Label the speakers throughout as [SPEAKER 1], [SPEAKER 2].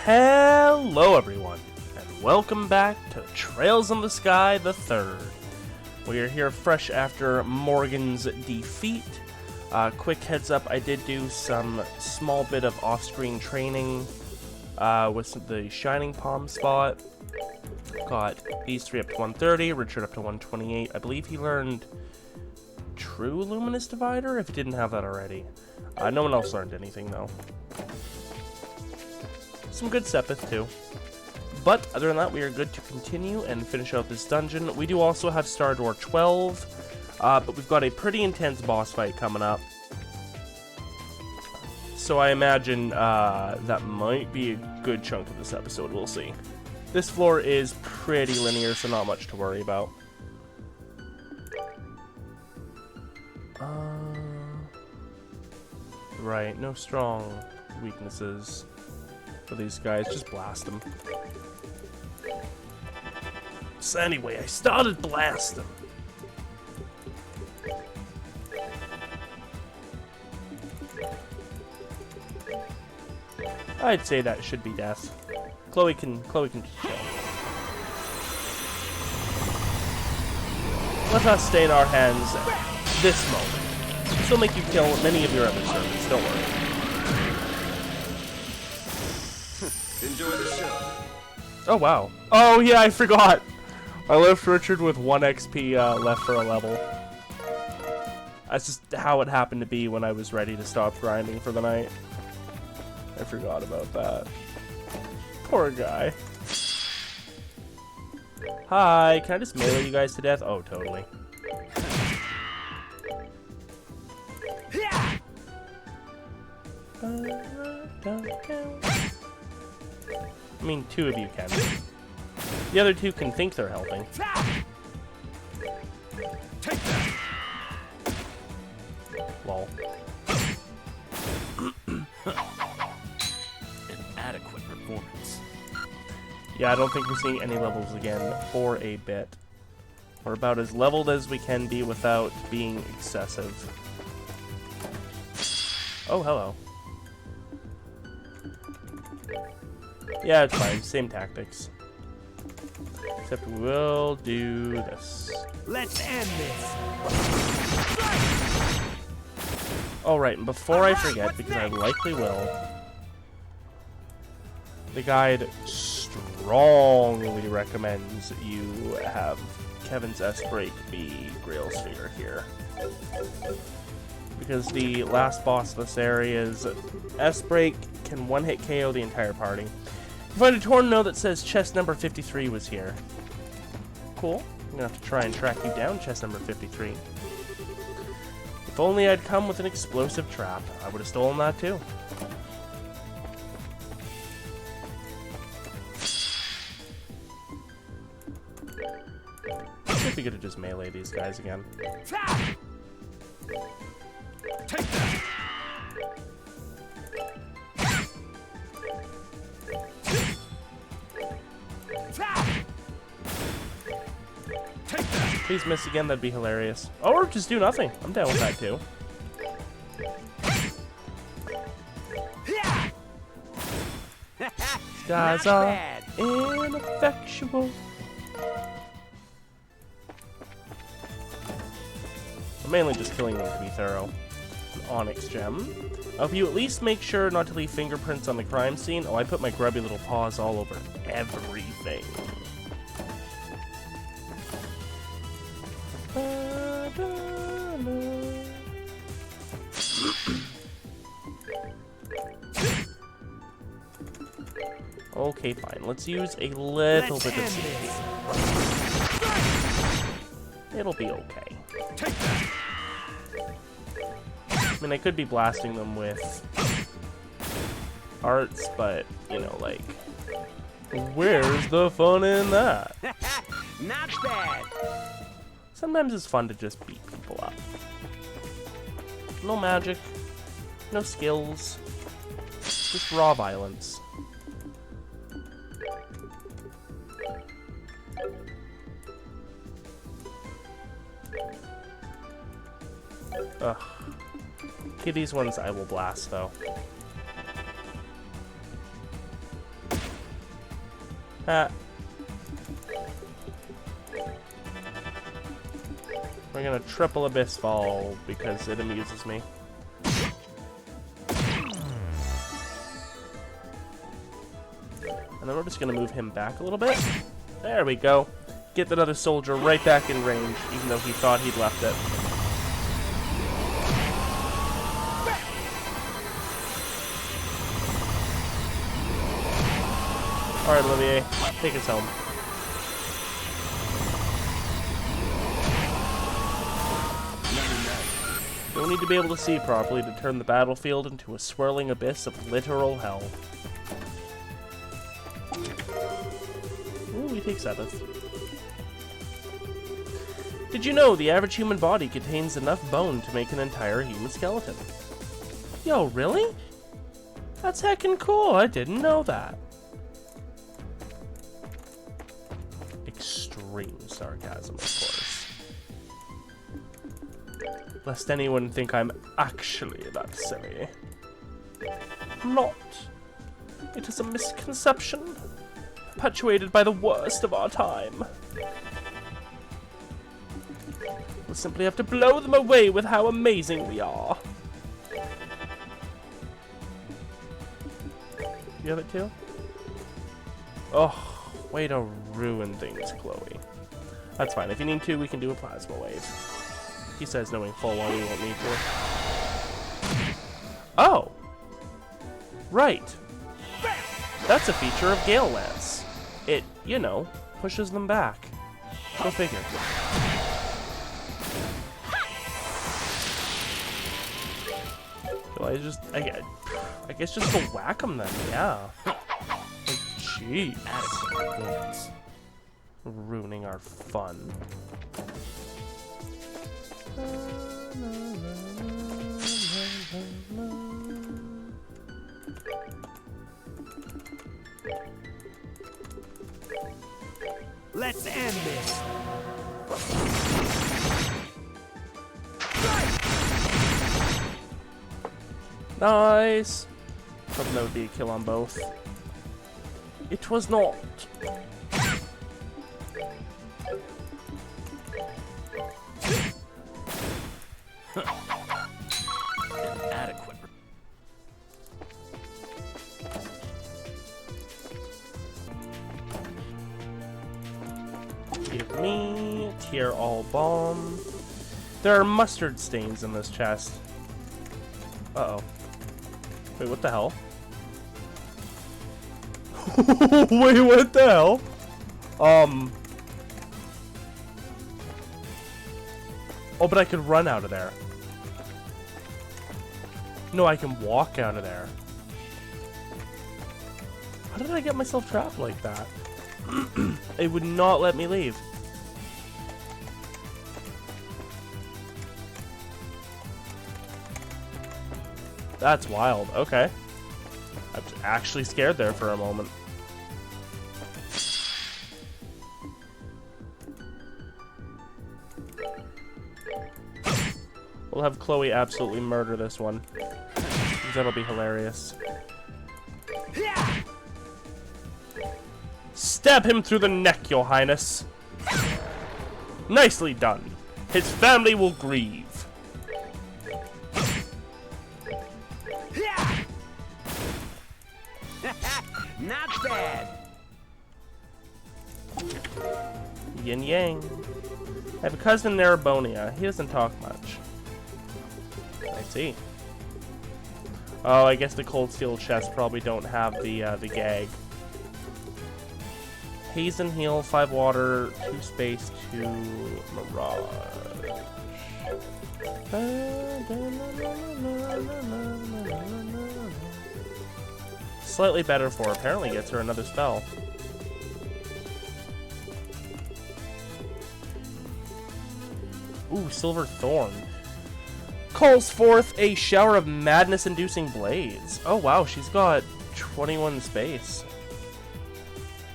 [SPEAKER 1] Hello everyone, and welcome back to Trails in the Sky the Third. We are here fresh after Morgan's defeat. Quick heads up, I did do some small bit of off-screen training with the Shining Palm spot. Got these three up to 130, Richard up to 128. I believe he learned True Luminous Divider, if he didn't have that already. No one else learned anything though. Some good Sepith too. But other than that, we are good to continue and finish out this dungeon. We do also have Star Door 12, but we've got a pretty intense boss fight coming up. So I imagine that might be a good chunk of this episode, we'll see. This floor is pretty linear, so not much to worry about. Right, no strong weaknesses for these guys, just blast them. So anyway, I started blasting. I'd say that should be death. Chloe can kill. Let us stay in our hands at this moment. This will make you kill many of your other servants, don't worry.
[SPEAKER 2] Enjoy the show.
[SPEAKER 1] Oh wow. Oh yeah, I forgot. I left Richard with 1 XP left for a level. That's just how it happened to be when I was ready to stop grinding for the night. I forgot about that. Poor guy. Hi, can I just melee you guys to death? Oh, totally. I mean, 2 of you can. The other 2 can think they're helping. Lol.
[SPEAKER 2] Inadequate performance.
[SPEAKER 1] Yeah, I don't think we're seeing any levels again for a bit. We're about as leveled as we can be without being excessive. Oh, hello. Yeah, it's fine. Same tactics. Except we'll do this.
[SPEAKER 2] Let's end this.
[SPEAKER 1] Alright, and before I forget, because I likely will, the guide strongly recommends you have Kevin's S-Break be Grail Sphere here. Because the last boss of this area's S-Break can one-hit KO the entire party. You find a torn note that says chest number 53 was here. Cool. I'm gonna have to try and track you down, chest number 53. If only I'd come with an explosive trap, I would have stolen that too. Should be good to just melee these guys again.
[SPEAKER 2] Take that.
[SPEAKER 1] Please miss again, that'd be hilarious. Or just do nothing. I'm down with that too. These guys are ineffectual. I'm mainly just killing them to be thorough. An onyx gem. If you at least make sure not to leave fingerprints on the crime scene. Oh, I put my grubby little paws all over everything. Okay, fine. Let's use a little bit of safety. It'll be okay. I mean, I could be blasting them with arts, but, you know, like, where's the fun in that?
[SPEAKER 2] Not bad.
[SPEAKER 1] Sometimes it's fun to just beat people up. No magic, no skills, just raw violence. Ugh. Okay, these ones I will blast, though. We're gonna triple Abyss Fall because it amuses me. And then we're just gonna move him back a little bit. There we go. Get that other soldier right back in range, even though he thought he'd left it. Alright, Olivier, take us home. You'll need to be able to see properly to turn the battlefield into a swirling abyss of literal hell. Ooh, we take 7th. Did you know the average human body contains enough bone to make an entire human skeleton? Yo, really? That's heckin' cool, I didn't know that. Extreme sarcasm, of course. Lest anyone think I'm actually that silly. I'm not. It is a misconception, perpetuated by the worst of our time. We'll simply have to blow them away with how amazing we are. You have it too? Oh, way to ruin things, Chloe. That's fine. If you need to, we can do a plasma wave. He says knowing full well we won't need to. Oh! Right. That's a feature of Gale Lance. It, you know, pushes them back. Go figure. So I guess just go whack them then, yeah. Gee. Ruining our fun.
[SPEAKER 2] Let's end this.
[SPEAKER 1] Nice. Hope that would be a kill on both. It was not.
[SPEAKER 2] Inadequate.
[SPEAKER 1] Give me tier all bomb. There are mustard stains in this chest. Uh-oh. Wait, what the hell? Wait, what the hell? Oh, but I could run out of there. No, I can walk out of there. How did I get myself trapped like that? It would not let me leave. That's wild. Okay. I was actually scared there for a moment. We'll have Chloe absolutely murder this one. That'll be hilarious. Stab him through the neck, Your Highness. Nicely done. His family will grieve.
[SPEAKER 2] Not bad.
[SPEAKER 1] Yin Yang. I have a cousin in Erebbonia. He doesn't talk much. I see. Oh, I guess the cold steel chests probably don't have the gag. Hazen Heal, 5 water, 2 space, 2 mirage. Slightly better for her. Apparently gets her another spell. Ooh, Silver Thorn. Calls forth a shower of madness-inducing blades. Oh wow, she's got 21 space.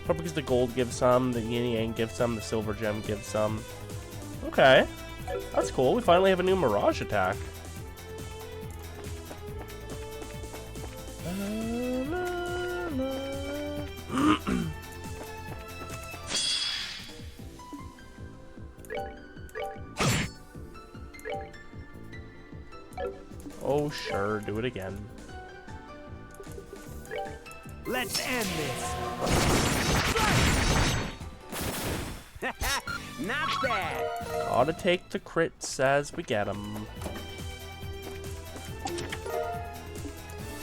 [SPEAKER 1] Probably because the gold gives some, the yin yang gives some, the silver gem gives some. Okay, that's cool. We finally have a new mirage attack. Sure, do it again.
[SPEAKER 2] Let's end this. Not bad.
[SPEAKER 1] Gotta take the crits as we get them.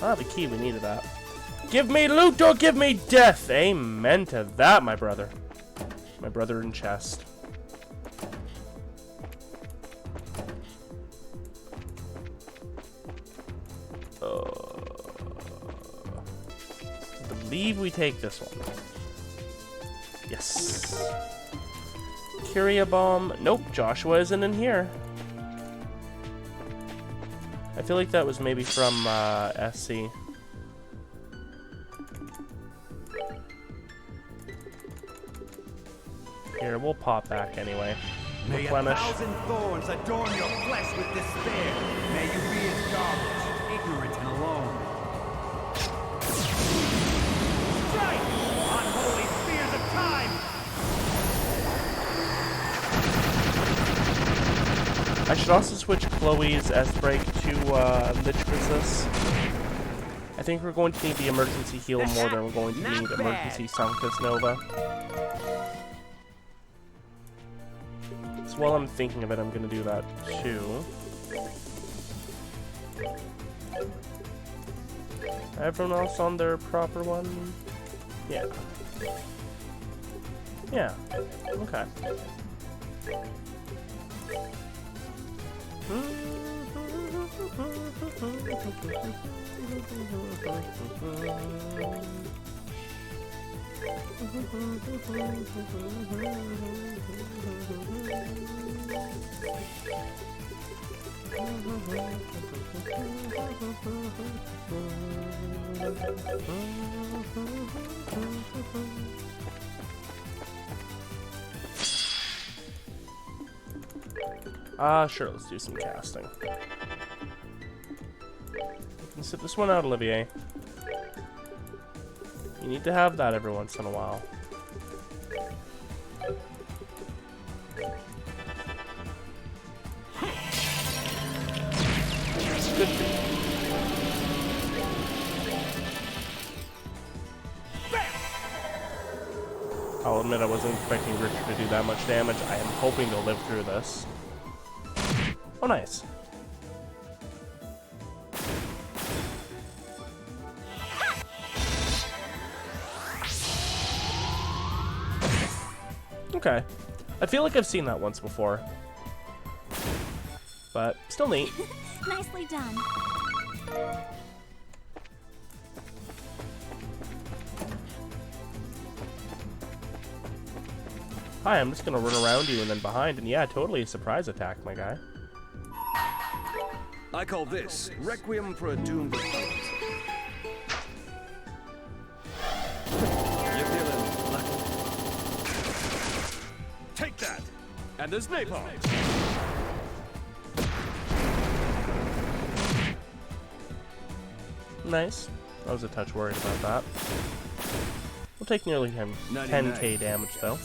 [SPEAKER 1] Ah, the key, we needed that. Give me loot or give me death! Amen to that, my brother. My brother in chest. I believe we take this one. Yes. Curia bomb. Nope, Joshua isn't in here. I feel like that was maybe from SC. Here, we'll pop back anyway.
[SPEAKER 2] May
[SPEAKER 1] Replenish.
[SPEAKER 2] 1,000 thorns adorn your flesh with despair. May you be as garbage, ignorant and alone. Strike! Unholy spears of time!
[SPEAKER 1] I should also switch Chloe's S-Break to Lich Resist. I think we're going to need the emergency heal more than we're going to need emergency Sanctus Nova. So while I'm thinking of it, I'm going to do that too. Everyone else on their proper one? Yeah. Yeah. Okay. Sure, let's do some casting. Let's sit this one out, Olivier. You need to have that every once in a while. Good for you. I'll admit I wasn't expecting Richard to do that much damage. I am hoping to live through this. Oh, nice. Okay. I feel like I've seen that once before. But still neat.
[SPEAKER 3] Nicely done.
[SPEAKER 1] Hi, I'm just gonna run around you and then behind, and yeah, totally a surprise attack, my guy.
[SPEAKER 4] I call this Requiem for a Doomed Opponent. You're feeling lucky. Take that! And there's napalm!
[SPEAKER 1] Nice. I was a touch worried about that. We'll take nearly 10k damage, though.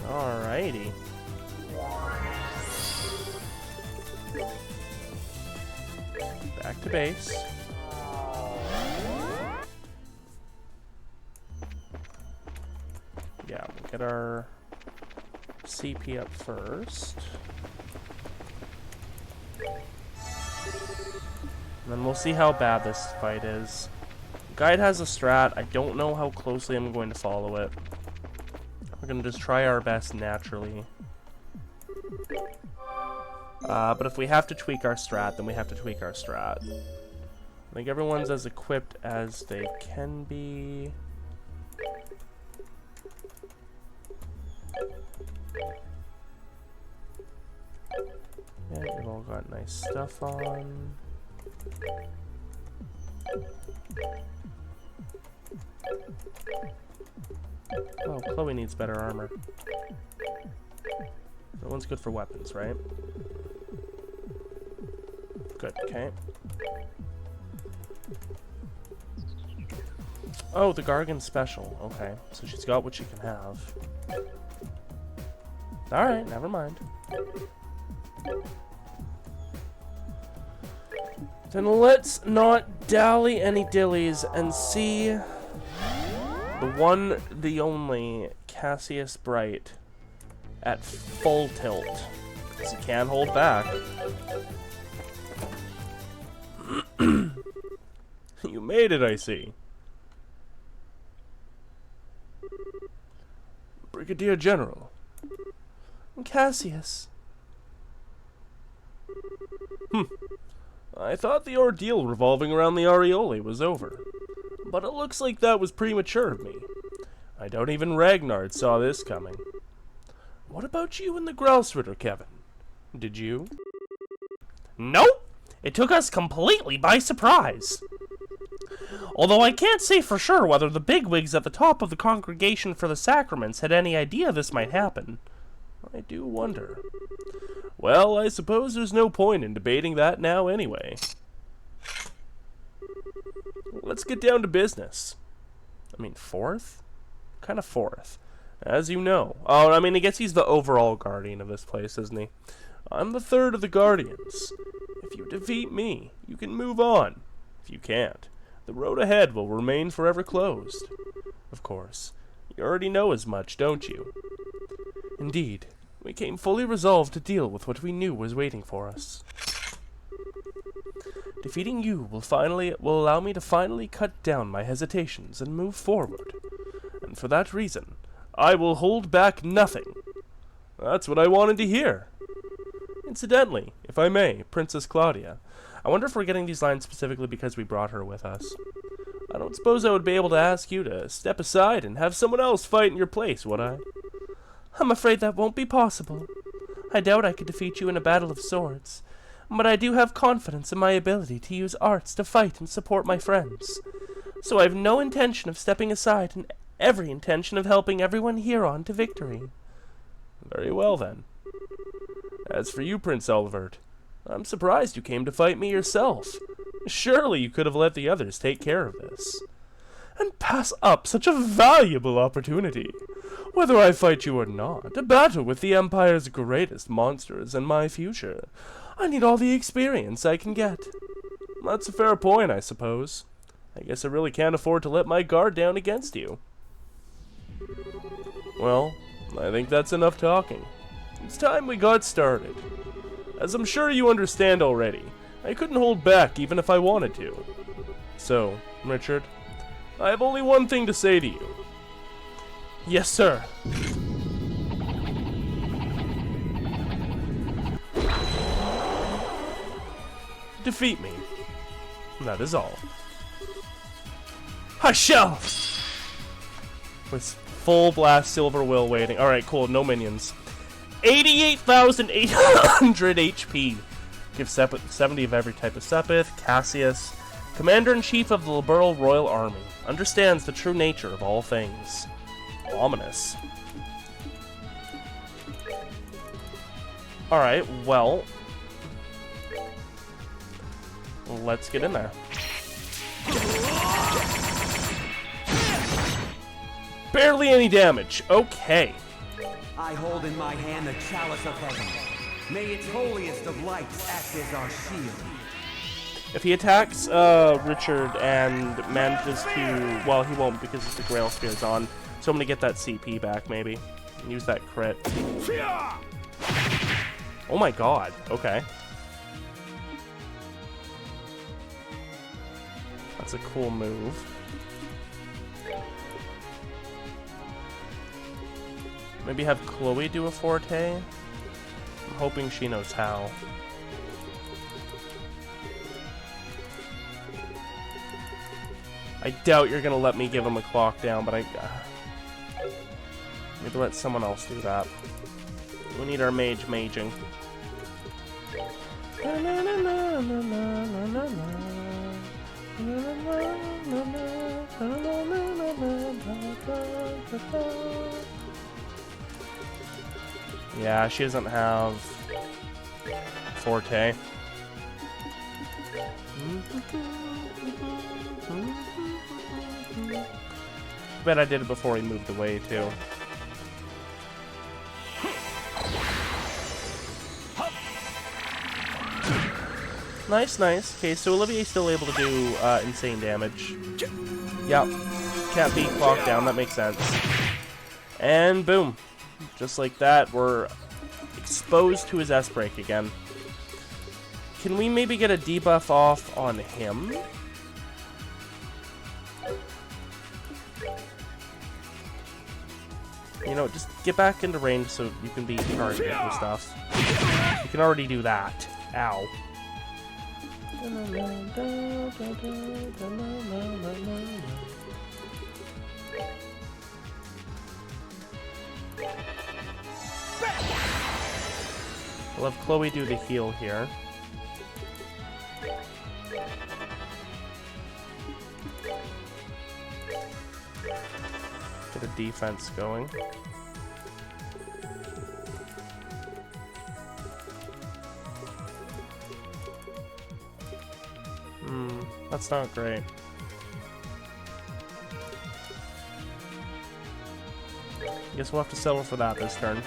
[SPEAKER 1] Alrighty. Back to base. Yeah, we'll get our CP up first. And then we'll see how bad this fight is. Guide has a strat. I don't know how closely I'm going to follow it. We're going to just try our best naturally. But if we have to tweak our strat, then we have to tweak our strat. I think everyone's as equipped as they can be. Yeah, you've all got nice stuff on. Oh, Chloe needs better armor. That one's good for weapons, right? Good, okay. Oh, the Gargan special. Okay, so she's got what she can have. Alright, never mind. Then let's not dally any dillies and see the one, the only Cassius Bright at full tilt. Because he can't hold back. You made it, I see. Brigadier General. Cassius. I thought the ordeal revolving around the Aureole was over. But it looks like that was premature of me. I doubt even Ragnar saw this coming. What about you and the Grouse Ritter, Kevin? Did you? Nope! It took us completely by surprise. Although I can't say for sure whether the bigwigs at the top of the Congregation for the Sacraments had any idea this might happen. I do wonder. Well, I suppose there's no point in debating that now anyway. Let's get down to business. I mean, fourth? Kind of fourth. As you know. Oh, I mean, I guess he's the overall guardian of this place, isn't he? I'm the third of the guardians. If you defeat me, you can move on. If you can't, the road ahead will remain forever closed. Of course, you already know as much, don't you? Indeed, we came fully resolved to deal with what we knew was waiting for us. Defeating you will allow me to finally cut down my hesitations and move forward. And for that reason, I will hold back nothing. That's what I wanted to hear. Incidentally, if I may, Princess Claudia, I wonder if we're getting these lines specifically because we brought her with us. I don't suppose I would be able to ask you to step aside and have someone else fight in your place, would I? I'm afraid that won't be possible. I doubt I could defeat you in a battle of swords, but I do have confidence in my ability to use arts to fight and support my friends. So I have no intention of stepping aside and every intention of helping everyone here on to victory. Very well, then. As for you, Prince Olivert, I'm surprised you came to fight me yourself. Surely you could have let the others take care of this. And pass up such a valuable opportunity. Whether I fight you or not, a battle with the Empire's greatest monster is in my future. I need all the experience I can get. That's a fair point, I suppose. I guess I really can't afford to let my guard down against you. Well, I think that's enough talking. It's time we got started. As I'm sure you understand already, I couldn't hold back even if I wanted to. So, Richard, I have only one thing to say to you. Yes, sir. Defeat me. That is all. I shall! With full blast silver will waiting. Alright, cool, no minions. 88,800 HP. Give 70 of every type of Sepith. Cassius, Commander-in-Chief of the Liberl Royal Army, understands the true nature of all things. Ominous. Alright, well, let's get in there. Barely any damage. Okay.
[SPEAKER 2] I hold in my hand the chalice of heaven. May its holiest of lights act as our shield.
[SPEAKER 1] If he attacks Richard and manages to... Well, he won't because the Grail Spear's on. So I'm going to get that CP back, maybe. And use that crit. Oh my god. Okay. That's a cool move. Maybe have Chloe do a forte? I'm hoping she knows how. I doubt you're gonna let me give him a clock down, but maybe let someone else do that. We need our mage maging. Yeah, she doesn't have forte. Bet I did it before he moved away, too. Nice, nice. Okay, so Olivier's still able to do insane damage. Yep. Can't beat clock down, that makes sense. And boom. Just like that, we're exposed to his S-Break again. Can we maybe get a debuff off on him? You know, just get back into range so you can beat target and stuff. You can already do that. Ow. We'll have Chloe do the heal here. Get a defense going. That's not great. Guess we'll have to settle for that this turn.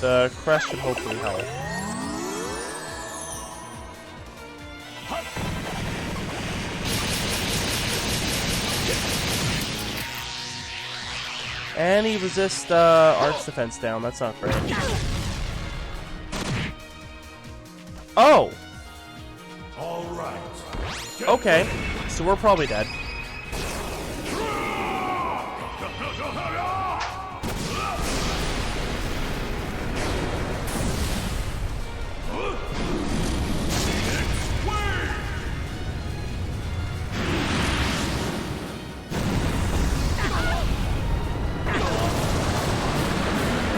[SPEAKER 1] The crest should hopefully help. And he resists arch defense down. That's not great. Oh!
[SPEAKER 3] All right.
[SPEAKER 1] Okay, so we're probably dead.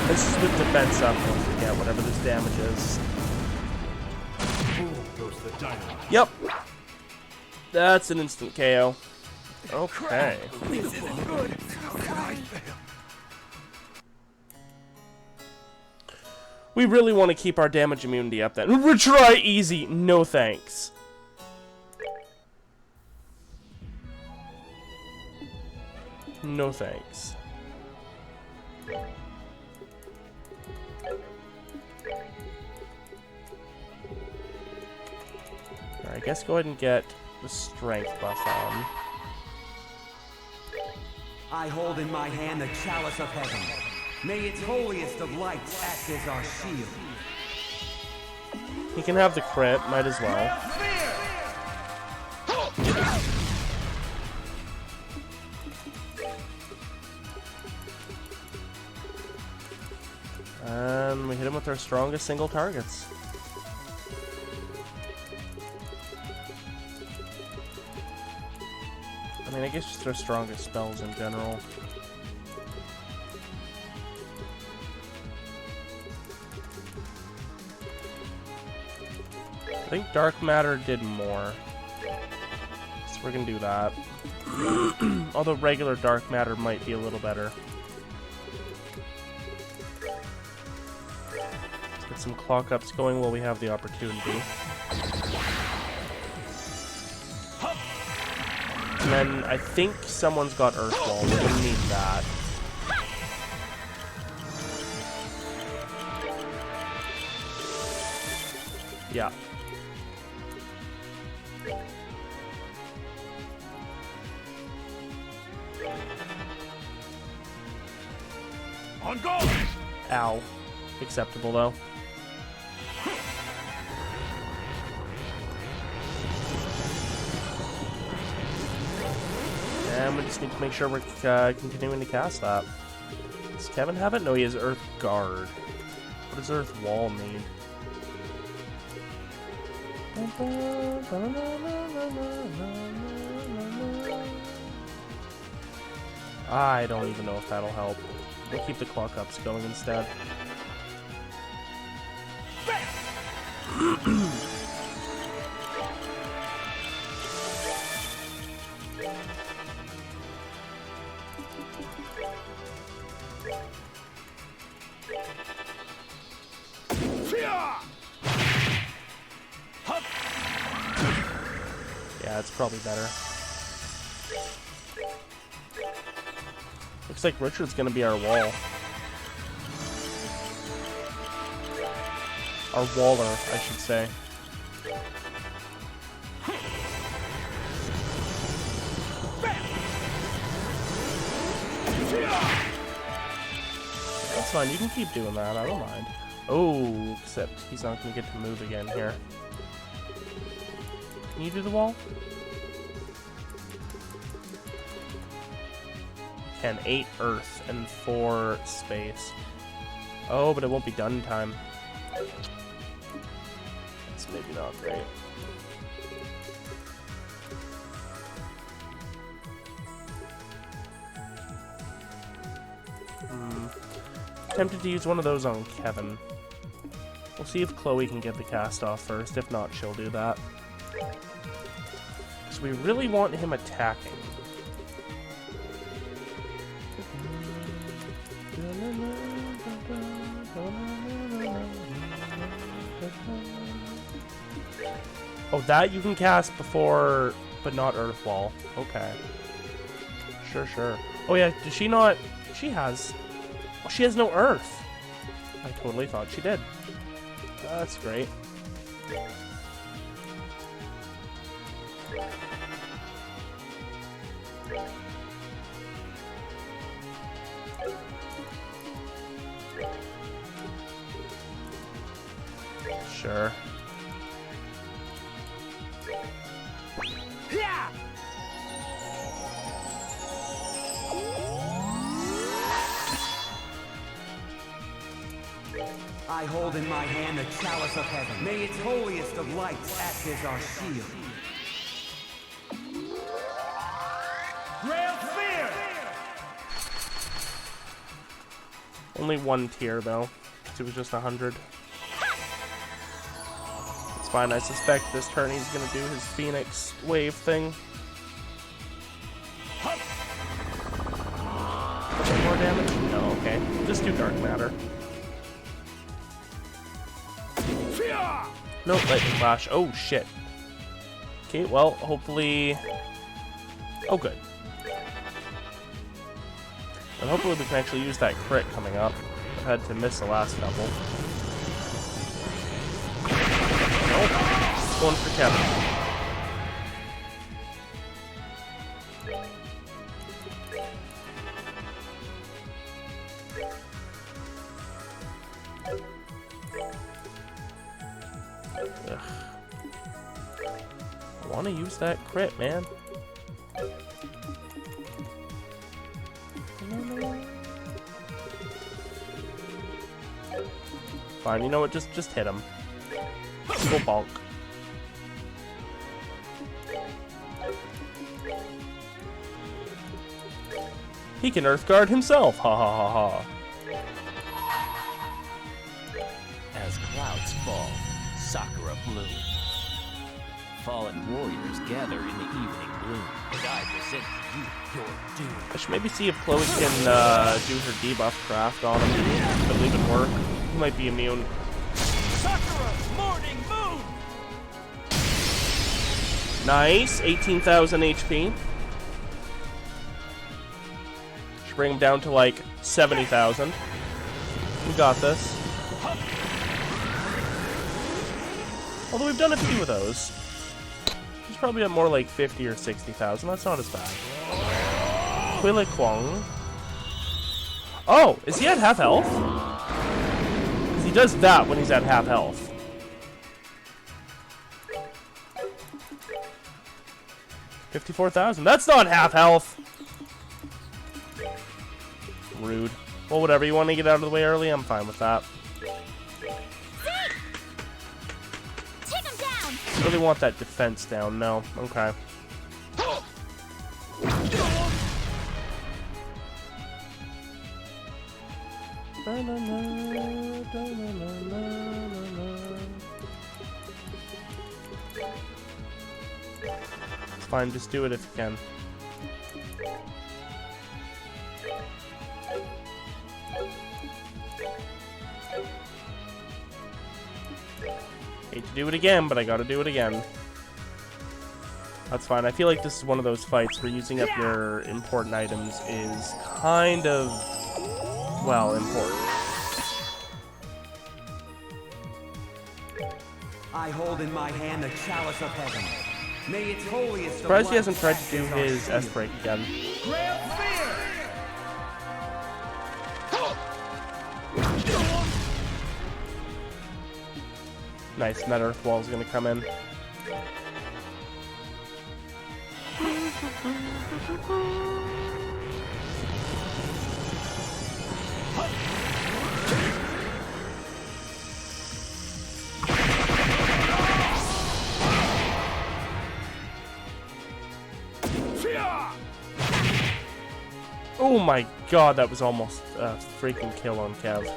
[SPEAKER 1] This is with defense up, don't forget, whatever this damage is.
[SPEAKER 3] Goes the dynamite.
[SPEAKER 1] Yep. That's an instant KO. Okay.
[SPEAKER 2] This isn't good. How could I fail?
[SPEAKER 1] We really want to keep our damage immunity up then. Retry easy. No thanks. No thanks. I guess go ahead and get the strength buff on.
[SPEAKER 2] I hold in my hand the chalice of heaven. May its holiest of lights act as our shield.
[SPEAKER 1] He can have the crit, might as well. And we hit him with our strongest single targets. I mean, I guess just their strongest spells in general. I think Dark Matter did more. So we're gonna do that. Although regular Dark Matter might be a little better. Let's get some clock ups going while we have the opportunity. And then I think someone's got Earth Wall. We're gonna need that. Yeah.
[SPEAKER 3] On go!
[SPEAKER 1] Ow. Acceptable though. And we just need to make sure we're continuing to cast that. Does Kevin have it? No, he has Earth Guard. What does Earth Wall need? I don't even know if that'll help. We'll keep the clock ups going instead. Yeah, it's probably better. Looks like Richard's gonna be our wall. Our waller, I should say. That's fine, you can keep doing that, I don't mind. Oh, except he's not gonna get to move again here. Can you do the wall? Can 8 earth and 4 space. Oh, but it won't be done in time. It's maybe not great. Tempted to use one of those on Kevin. We'll see if Chloe can get the cast off first. If not, she'll do that. Because we really want him attacking. Oh, that you can cast before, but not Earth Wall. Okay. Sure, sure. Oh yeah, does she not? She has. Oh, she has no Earth. I totally thought she did. That's great. Sure.
[SPEAKER 2] I hold in my hand the chalice of heaven. May its holiest of lights act as our shield.
[SPEAKER 3] Grail Spear!
[SPEAKER 1] Only 1 tier though, because it was just 100. It's fine, I suspect this turn he's gonna do his Phoenix wave thing. More damage? No, okay. Just do Dark Matter. Nope, Lightning Flash. Oh, shit. Okay, well, hopefully... Oh, good. And hopefully we can actually use that crit coming up. I had to miss the last couple. Nope. Going for Kevin. Ugh. I want to use that crit, man. Fine, you know what? Just hit him. Let's go bonk. He can Earth Guard himself. Ha ha ha ha.
[SPEAKER 5] As clouds fall, Sakura bloom. Fallen warriors gather in the evening gloom, and I present to you your doom.
[SPEAKER 1] I should maybe see if Chloe can do her debuff craft on him. I believe it work. He might be immune.
[SPEAKER 3] Sakura, morning moon!
[SPEAKER 1] Nice, 18,000 HP. Should bring him down to like 70,000. We got this. Although we've done a few of those. He's probably at more like 50 or 60,000. That's not as bad. Quiliquong. Oh, is he at half health? Because he does that when he's at half health. $54,000. That's not half health. Rude. Well, whatever. You want to get out of the way early? I'm fine with that. Really want that defense down. No. Okay. It's fine. Just do it if you can. Hate to do it again, but I gotta do it again. That's fine. I feel like this is one of those fights where using up your important items is kind of, well, important.
[SPEAKER 2] I hold in my hand the chalice of heaven. May its holiest
[SPEAKER 1] Surprised he
[SPEAKER 2] of
[SPEAKER 1] hasn't tried
[SPEAKER 2] lights
[SPEAKER 1] to do
[SPEAKER 2] act as our
[SPEAKER 1] his
[SPEAKER 2] shield.
[SPEAKER 1] S-break again.
[SPEAKER 3] Grab fear!
[SPEAKER 1] Nice, that earth wall is going to come in. Oh my god, that was almost a freaking kill on Kev.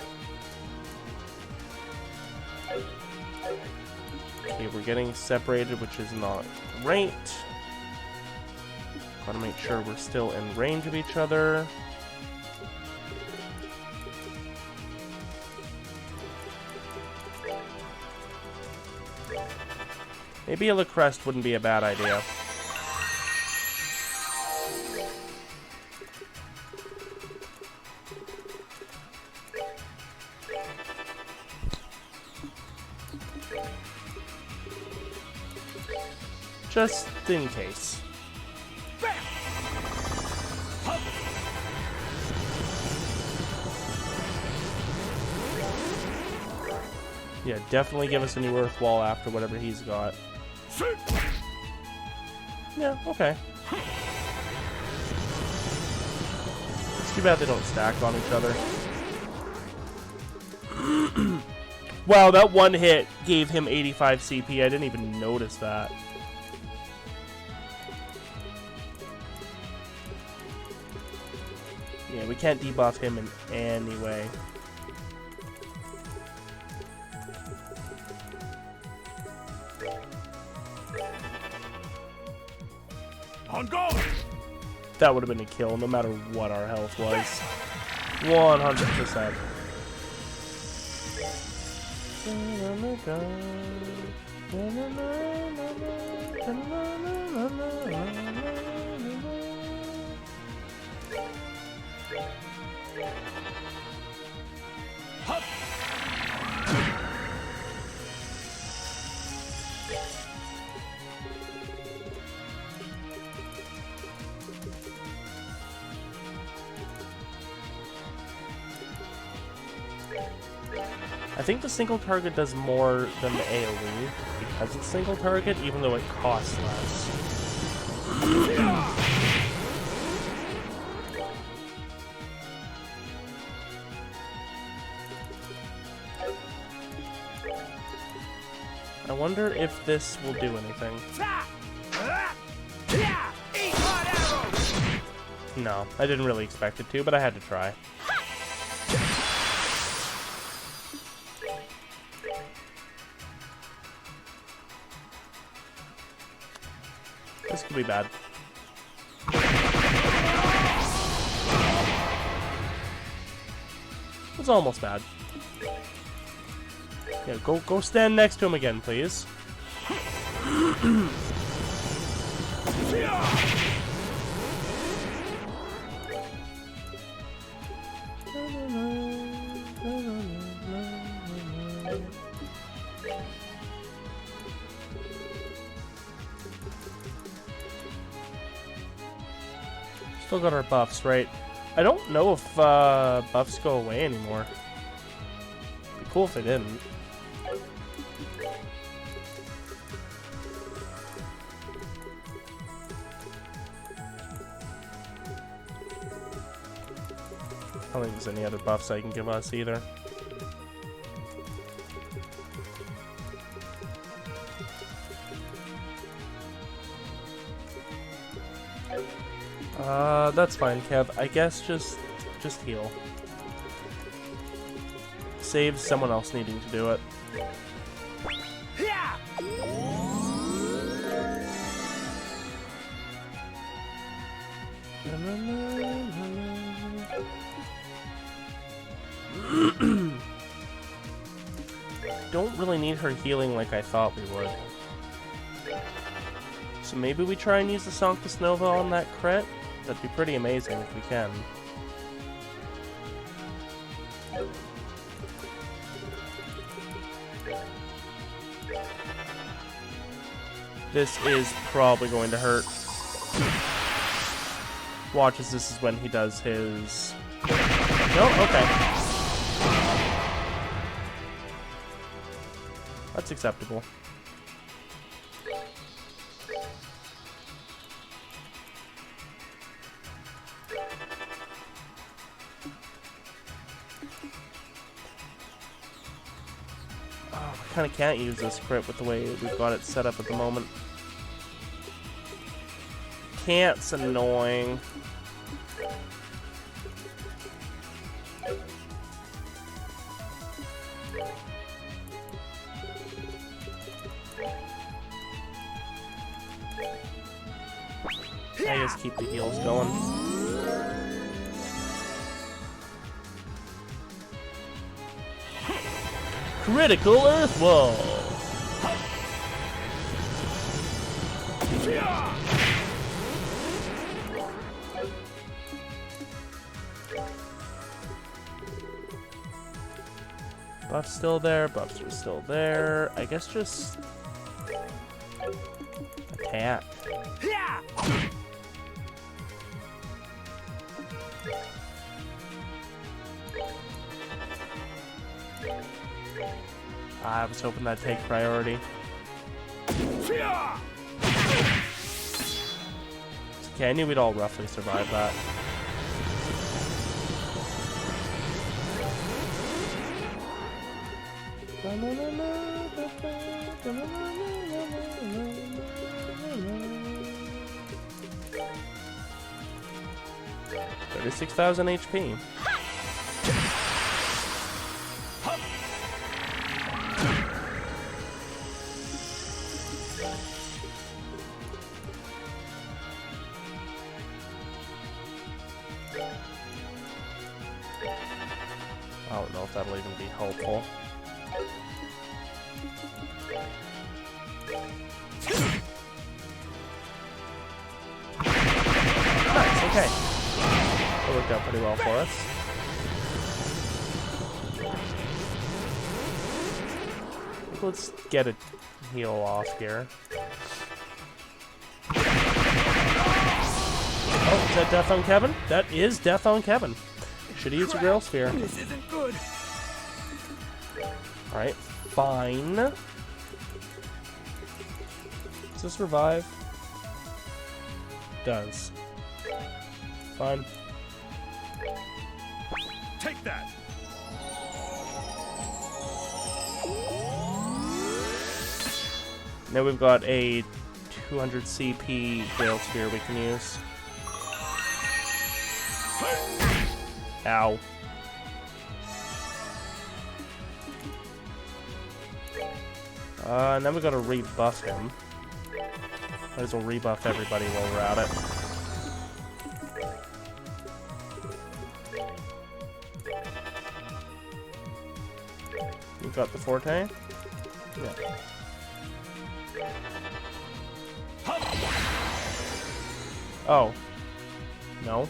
[SPEAKER 1] Okay, we're getting separated, which is not great. Gotta make sure we're still in range of each other. Maybe a Lacrest wouldn't be a bad idea. Just in case. Yeah, definitely give us a new earth wall after whatever he's got. Yeah, okay. It's too bad they don't stack on each other. Wow, that one hit gave him 85 CP. I didn't even notice that. Yeah, we can't debuff him in any way.
[SPEAKER 3] On guard!
[SPEAKER 1] That would have been a kill, no matter what our health was. 100%. I think the single target does more than the AoE because it's single target, even though it costs less. I wonder if this will do anything. No, I didn't really expect it to, but I had to try. This could be bad. It's almost bad. Yeah, go stand next to him again, please. Still got our buffs, right? I don't know if buffs go away anymore. It'd be cool if they didn't. I don't think there's any other buffs I can give us either. That's fine, Kev. I guess just heal. Saves someone else needing to do it. Don't really need her healing like I thought we would. So maybe we try and use the Sanctus Nova on that crit? That'd be pretty amazing if we can. This is probably going to hurt. Watch as this is when he does his... No? Okay. That's acceptable. I kind of can't use this crit with the way we've got it set up at the moment. Can't's annoying. I just keep the heals going. Critical Earth Wall. Buff's still there, buffs are still there. I guess just attack. I was hoping that'd take priority. Okay, I knew we'd all roughly survive that. $36,000 HP. I don't know if that'll even be helpful. Nice, okay. That worked out pretty well for us. Let's get a heal off here. Oh, is that death on Kevin? That is death on Kevin. Should he use a Grail Sphere?
[SPEAKER 3] This isn't good.
[SPEAKER 1] Alright, fine. Does this revive? Does. Fine.
[SPEAKER 3] Take that.
[SPEAKER 1] Now we've got a 200 CP Grail Sphere we can use. Ow. And then we gotta rebuff him. Might as well rebuff everybody while we're at it. We've got the Forte? Yeah. Oh. No.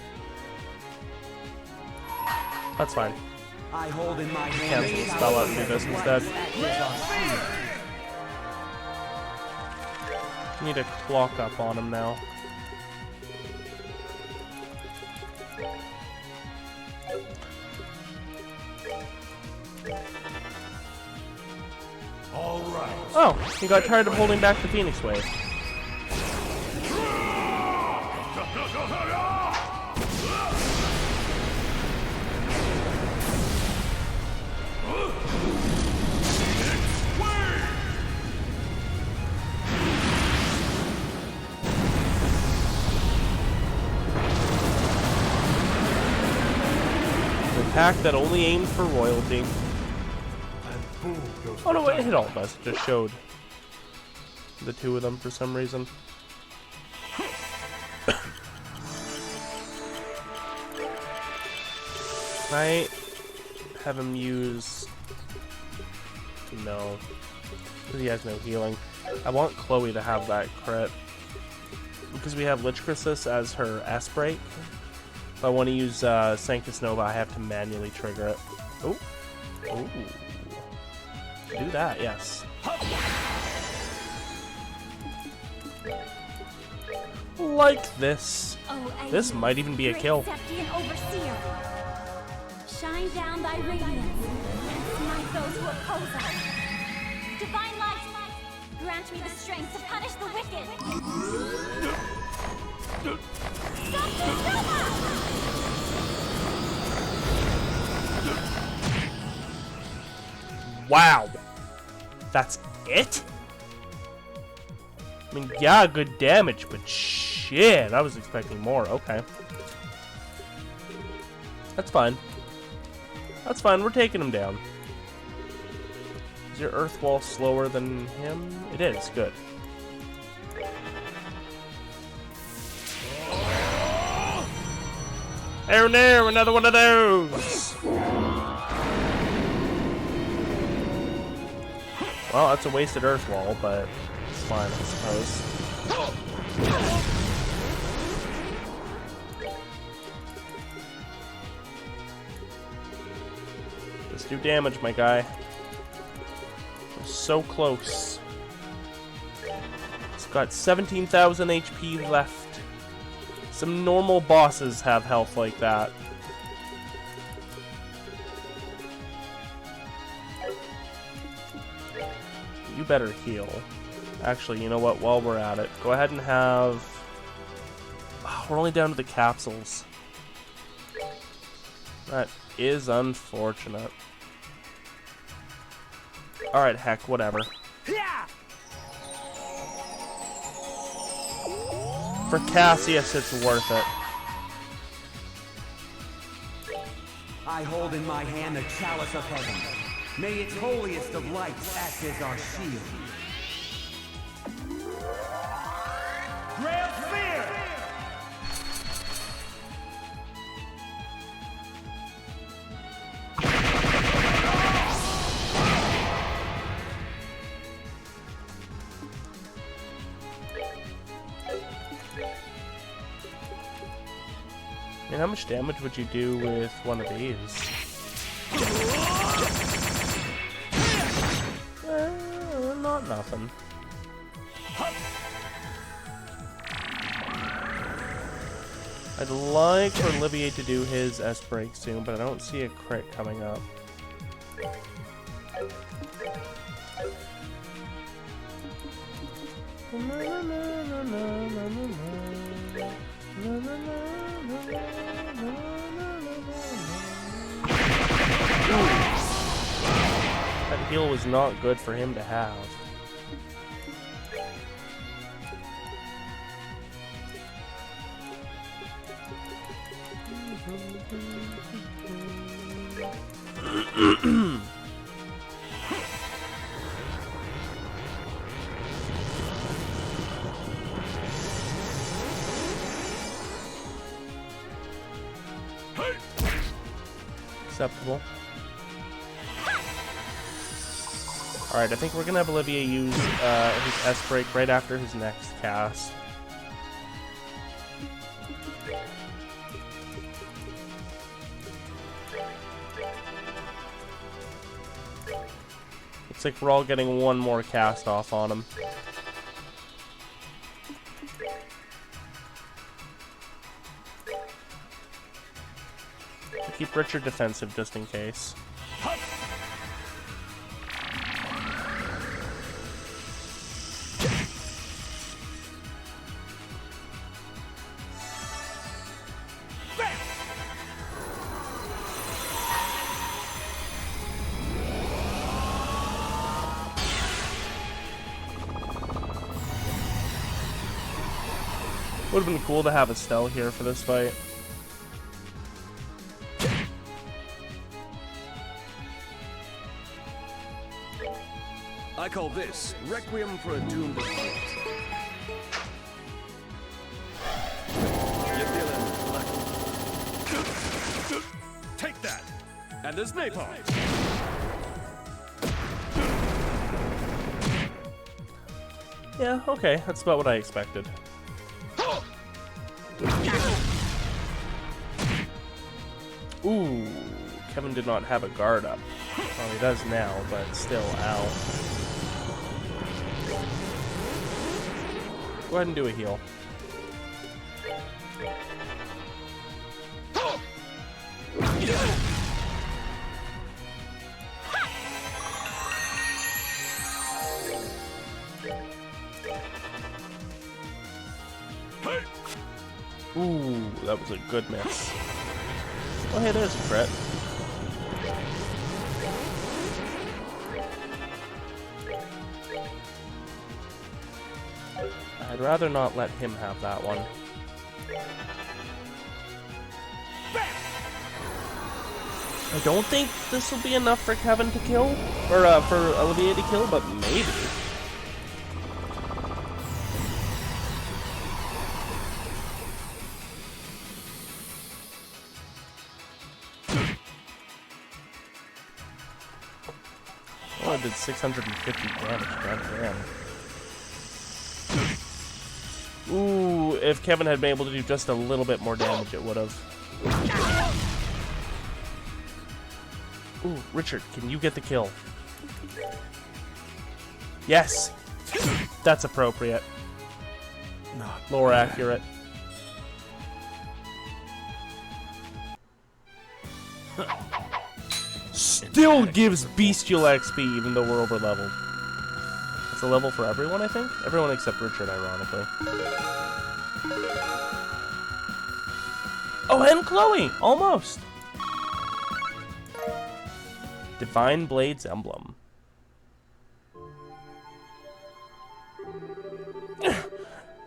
[SPEAKER 1] That's fine.
[SPEAKER 2] I hold in my hand
[SPEAKER 1] Cancel the spell out and do this instead. Need a clock up on him now.
[SPEAKER 3] All right.
[SPEAKER 1] Oh, he got tired of holding back the Phoenix Wave. Attack that only aimed for royalty. Oh no, it hit all of us. It just showed the two of them for some reason. Can I have him use... No. Because he has no healing. I want Chloe to have that crit. because we have Lich Chrysis as her S break. If I want to use Sanctus Nova, I have to manually trigger it. Oh, ooh, do that, yes. Like this. This might even be a kill.
[SPEAKER 6] Shine down thy radiance and smite those who oppose us. Divine light, grant me the strength to punish the wicked.
[SPEAKER 1] Wow. That's it? I mean, yeah, good damage, but shit, I was expecting more. Okay. That's fine. That's fine, we're taking him down. Is your earth wall slower than him? It is, good. Oh no, another one of those! Well, that's a wasted earth wall, but it's fine, I suppose. Just do damage, my guy. We're so close. It's got 17,000 HP left. Some normal bosses have health like that. You better heal. Actually, you know what? While we're at it, go ahead and have... Oh, we're only down to the capsules. That is unfortunate. Alright, heck, whatever. For Cassius, it's worth it.
[SPEAKER 2] I hold in my hand the chalice of heaven. May its holiest of lights act as our shield.
[SPEAKER 3] Grant fear!
[SPEAKER 1] I mean, how much damage would you do with one of these? Not nothing. I'd like for Olivier to do his S break soon, but I don't see a crit coming up. That heal was not good for him to have. Acceptable. Alright, I think we're gonna have Olivier use his S break right after his next cast. Looks like we're all getting one more cast off on him. Keep Richard defensive just in case. Would have been cool to have Estelle here for this fight.
[SPEAKER 4] I call this Requiem for a Doomed Opponent. You feeling lucky? Take that! And there's napalm!
[SPEAKER 1] Yeah, okay, that's about what I expected. Ooh, Kevin did not have a guard up. Well, he does now, but still, ow. Go ahead and do a heal. Ooh, that was a good miss. Oh, hey, there's a crit. I'd rather not let him have that one. I don't think this will be enough for Kevin to kill, or for Olivier to kill, but maybe. Oh, I did 650 damage, goddamn. Ooh, if Kevin had been able to do just a little bit more damage, it would have. Ooh, Richard, can you get the kill? Yes! That's appropriate.
[SPEAKER 4] Not
[SPEAKER 1] More accurate. Still gives bestial XP even though we're over leveled. It's a level for everyone, I think? Everyone except Richard, ironically. Oh, and Chloe! Almost! Divine Blade's emblem.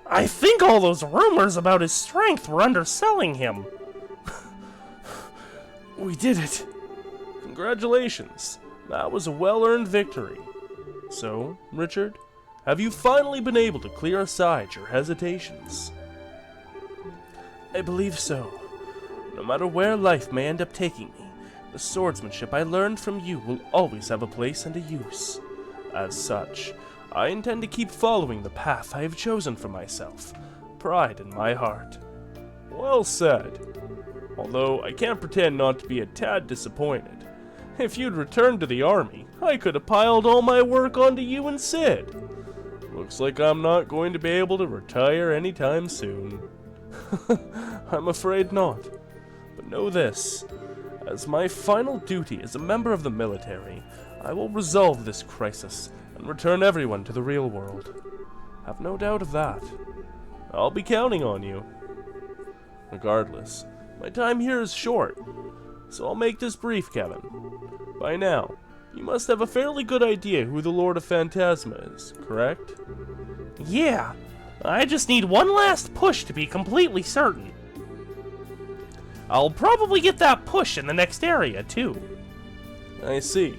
[SPEAKER 1] I think all those rumors about his strength were underselling him. We did it. Congratulations. That was a well-earned victory. So, Richard, have you finally been able to clear aside your hesitations? I believe so. No matter where life may end up taking me, the swordsmanship I learned from you will always have a place and a use. As such, I intend to keep following the path I have chosen for myself, pride in my heart. Well said. Although I can't pretend not to be a tad disappointed. If you'd returned to the army, I could have piled all my work onto you and Sid. Looks like I'm not going to be able to retire anytime soon. I'm afraid not. But know this. As my final duty as a member of the military, I will resolve this crisis and return everyone to the real world. Have no doubt of that. I'll be counting on you. Regardless, my time here is short, so I'll make this brief, Kevin. By now, you must have a fairly good idea who the Lord of Phantasma is, correct? Yeah, I just need one last push to be completely certain. I'll probably get that push in the next area, too. I see.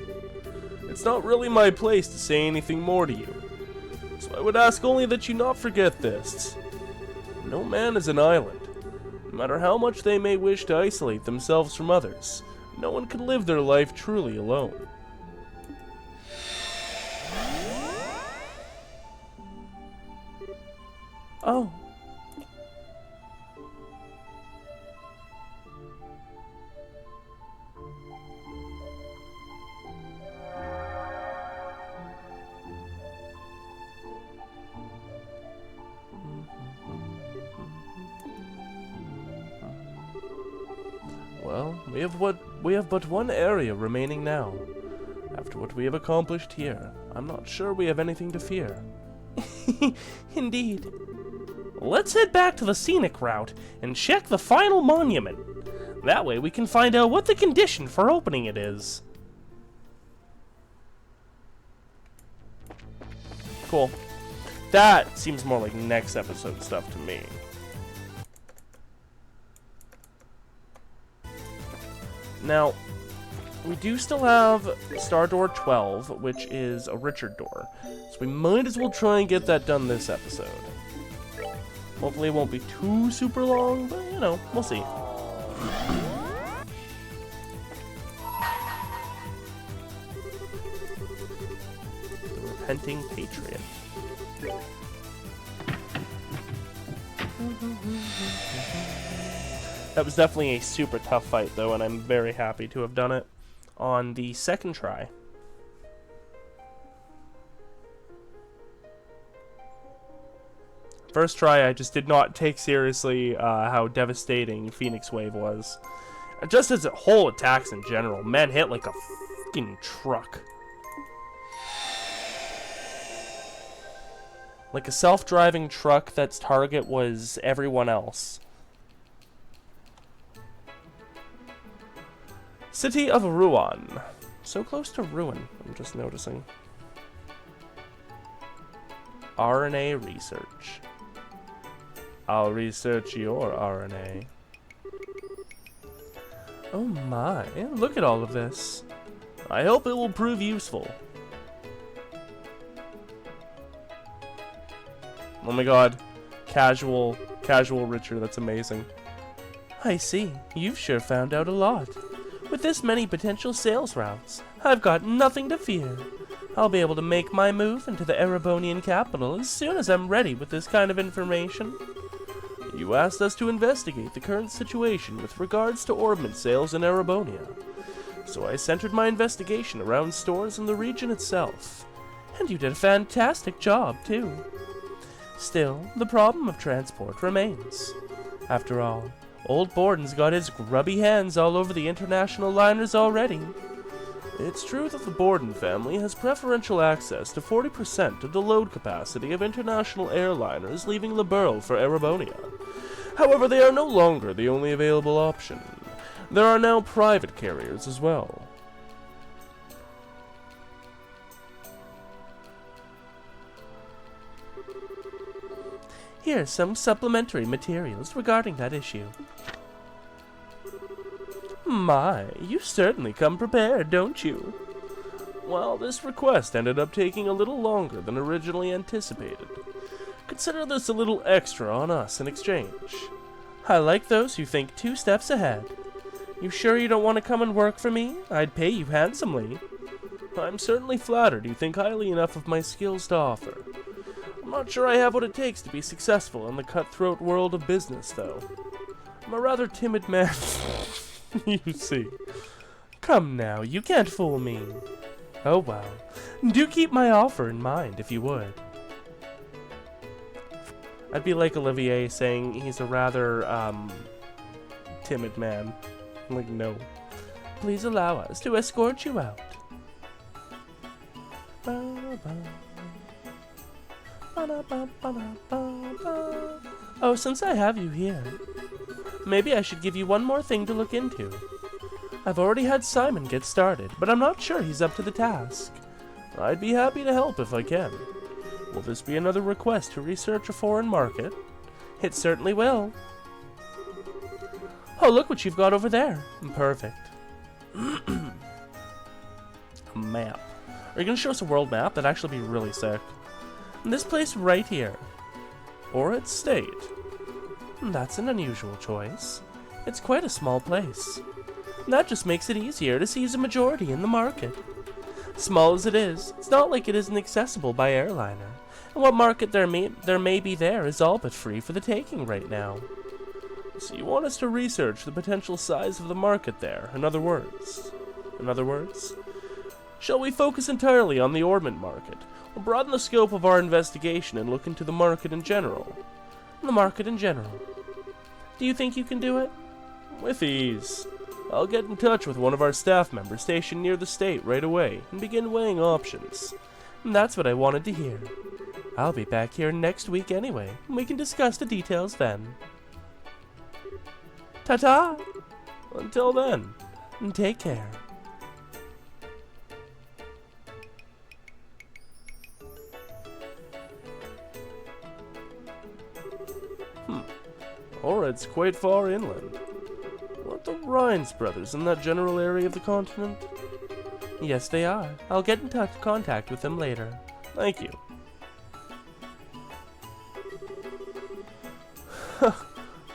[SPEAKER 1] It's not really my place to say anything more to you, so I would ask only that you not forget this. No man is an island. No matter how much they may wish to isolate themselves from others, no one can live their life truly alone. Oh. Well, we have but one area remaining now. After what we have accomplished here, I'm not sure we have anything to fear. Indeed. Let's head back to the scenic route and check the final monument. That way we can find out what the condition for opening it is. Cool. That seems more like next episode stuff to me. Now, we do still have Star Door 12, which is a Richard door, so we might as well try and get that done this episode. Hopefully it won't be too super long, but you know, we'll see. The Repenting Patriot. That was definitely a super tough fight, though, and I'm very happy to have done it on the second try. First try, I just did not take seriously how devastating Phoenix Wave was. Just as a whole attacks in general, man hit like a fucking truck. Like a self-driving truck that's target was everyone else. City of Ruan. So close to ruin, I'm just noticing. RNA research. I'll research your RNA. Oh my, look at all of this. I hope it will prove useful. Oh my god. Casual Richard, that's amazing. I see, you've sure found out a lot. With this many potential sales routes, I've got nothing to fear. I'll be able to make my move into the Erebonian capital as soon as I'm ready with this kind of information. You asked us to investigate the current situation with regards to orbment sales in Erebonia, so I centered my investigation around stores in the region itself. And you did a fantastic job, too. Still, the problem of transport remains. After all, Old Borden's got his grubby hands all over the international liners already. It's true that the Borden family has preferential access to 40% of the load capacity of international airliners leaving Liberl for Erebonia. However, they are no longer the only available option. There are now private carriers as well. Here's some supplementary materials regarding that issue. My, you certainly come prepared, don't you? Well, this request ended up taking a little longer than originally anticipated. Consider this a little extra on us in exchange. I like those who think 2 steps ahead. You sure you don't want to come and work for me? I'd pay you handsomely. I'm certainly flattered you think highly enough of my skills to offer. I'm not sure I have what it takes to be successful in the cutthroat world of business, though. I'm a rather timid man, you see. Come now, you can't fool me. Oh well, do keep my offer in mind, if you would. I'd be like Olivier saying he's a rather, timid man. Like, no. Please allow us to escort you out. Oh, since I have you here, maybe I should give you one more thing to look into. I've already had Simon get started, but I'm not sure he's up to the task. I'd be happy to help if I can. Will this be another request to research a foreign market? It certainly will. Oh, look what you've got over there. Perfect. A map. Are you going to show us a world map? That'd actually be really sick. This place right here. Or its state. That's an unusual choice. It's quite a small place. That just makes it easier to seize a majority in the market. Small as it is, it's not like it isn't accessible by airliner. And what market there may be there is all but free for the taking right now. So you want us to research the potential size of the market there, in other words? Shall we focus entirely on the orbment market, or broaden the scope of our investigation and look into the market in general? The market in general. Do you think you can do it? With ease. I'll get in touch with one of our staff members stationed near the state right away and begin weighing options. And that's what I wanted to hear. I'll be back here next week anyway, and we can discuss the details then. Ta-ta! Until then, take care. Or it's quite far inland. Weren't the Rhines brothers in that general area of the continent? Yes, they are. I'll get in contact with them later. Thank you.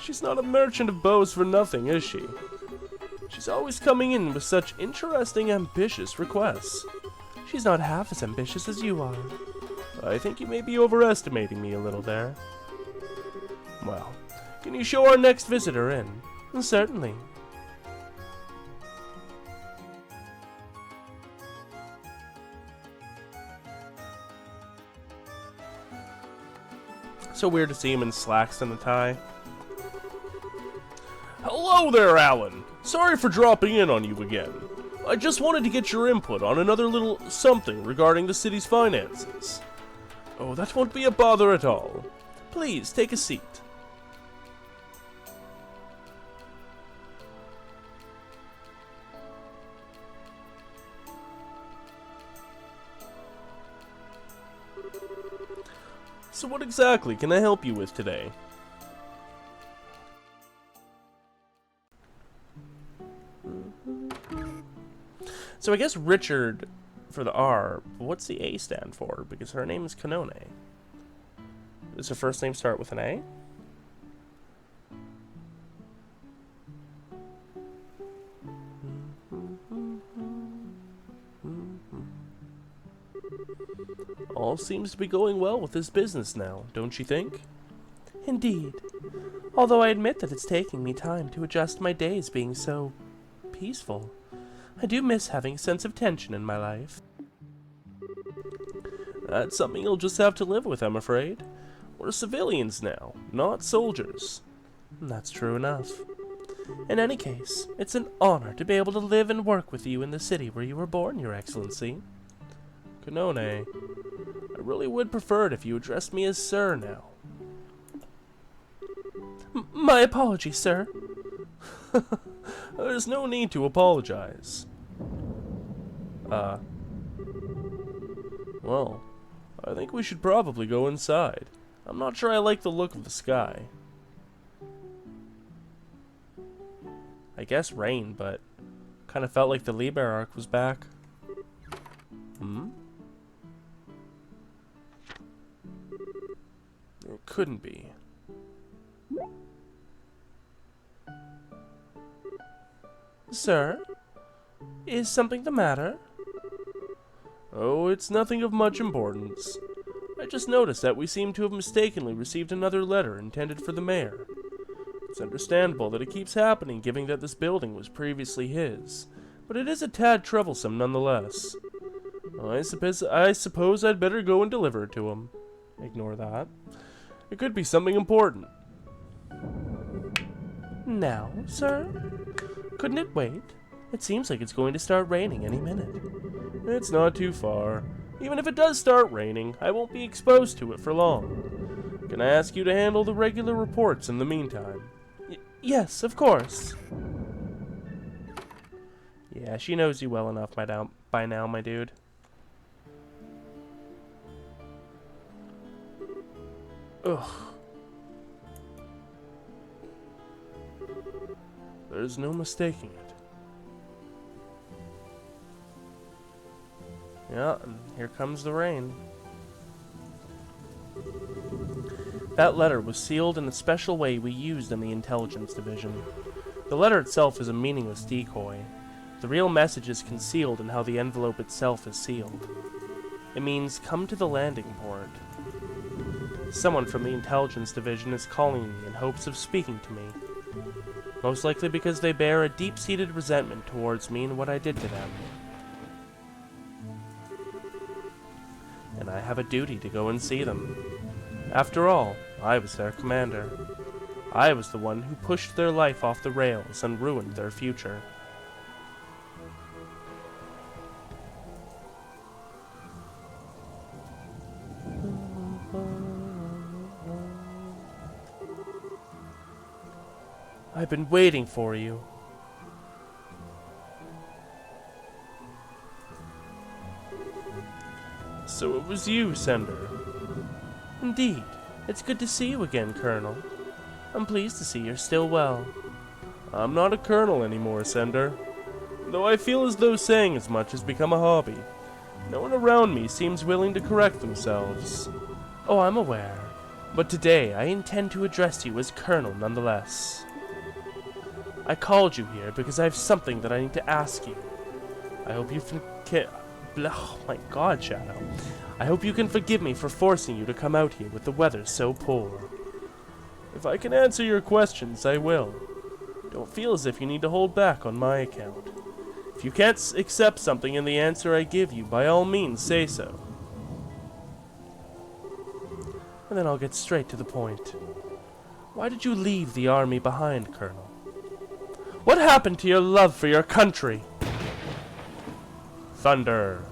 [SPEAKER 1] She's not a merchant of bows for nothing, is she? She's always coming in with such interesting, ambitious requests. She's not half as ambitious as you are. I think you may be overestimating me a little there. Well, can you show our next visitor in? Certainly. So weird to see him in slacks and a tie.
[SPEAKER 3] Hello there, Alan. Sorry for dropping in on you again. I just wanted to get your input on another little something regarding the city's finances. Oh, that won't be a bother at all. Please, take a seat. So what exactly can I help you with today?
[SPEAKER 1] So I guess Richard for the R, but what's the A stand for? Because her name is Kanone. Does her first name start with an A?
[SPEAKER 3] All seems to be going well with this business now, don't you think?
[SPEAKER 1] Indeed. Although I admit that it's taking me time to adjust my days being so peaceful. I do miss having a sense of tension in my life.
[SPEAKER 3] That's something you'll just have to live with, I'm afraid. We're civilians now, not soldiers.
[SPEAKER 1] That's true enough. In any case, it's an honor to be able to live and work with you in the city where you were born, Your Excellency.
[SPEAKER 3] Kanone, I really would prefer it if you addressed me as Sir now.
[SPEAKER 1] My apologies, sir.
[SPEAKER 3] There's no need to apologize. Well, I think we should probably go inside. I'm not sure I like the look of the sky.
[SPEAKER 1] I guess rain, but kind of felt like the Liberl arc was back.
[SPEAKER 3] It couldn't be.
[SPEAKER 1] Sir? Is something the matter?
[SPEAKER 3] Oh, it's nothing of much importance. I just noticed that we seem to have mistakenly received another letter intended for the mayor. It's understandable that it keeps happening, given that this building was previously his, but it is a tad troublesome nonetheless. I suppose I'd better go and deliver it to him.
[SPEAKER 1] Ignore that.
[SPEAKER 3] It could be something important.
[SPEAKER 1] Now, sir? Couldn't it wait? It seems like it's going to start raining any minute.
[SPEAKER 3] It's not too far. Even if it does start raining, I won't be exposed to it for long. Can I ask you to handle the regular reports in the meantime?
[SPEAKER 1] Yes, of course. Yeah, she knows you well enough by now, my dude.
[SPEAKER 3] Ugh. There's no mistaking it.
[SPEAKER 1] Yeah, and here comes the rain. That letter was sealed in a special way we used in the intelligence division. The letter itself is a meaningless decoy. The real message is concealed in how the envelope itself is sealed. It means, come to the landing port. Someone from the intelligence division is calling me in hopes of speaking to me. Most likely because they bear a deep-seated resentment towards me and what I did to them. And I have a duty to go and see them. After all, I was their commander. I was the one who pushed their life off the rails and ruined their future. I've been waiting for you.
[SPEAKER 3] So it was you, Sender.
[SPEAKER 1] Indeed. It's good to see you again, Colonel. I'm pleased to see you're still well.
[SPEAKER 3] I'm not a colonel anymore, Sender. Though I feel as though saying as much has become a hobby. No one around me seems willing to correct themselves.
[SPEAKER 1] Oh, I'm aware. But today I intend to address you as Colonel nonetheless. I called you here because I have something that I need to ask you. I hope you oh my god, Shadow. I hope you can forgive me for forcing you to come out here with the weather so poor.
[SPEAKER 3] If I can answer your questions, I will. Don't feel as if you need to hold back on my account. If you can't accept something in the answer I give you, by all means say so. And then I'll get straight to the point. Why did you leave the army behind, Colonel? What happened to your love for your country? Thunder.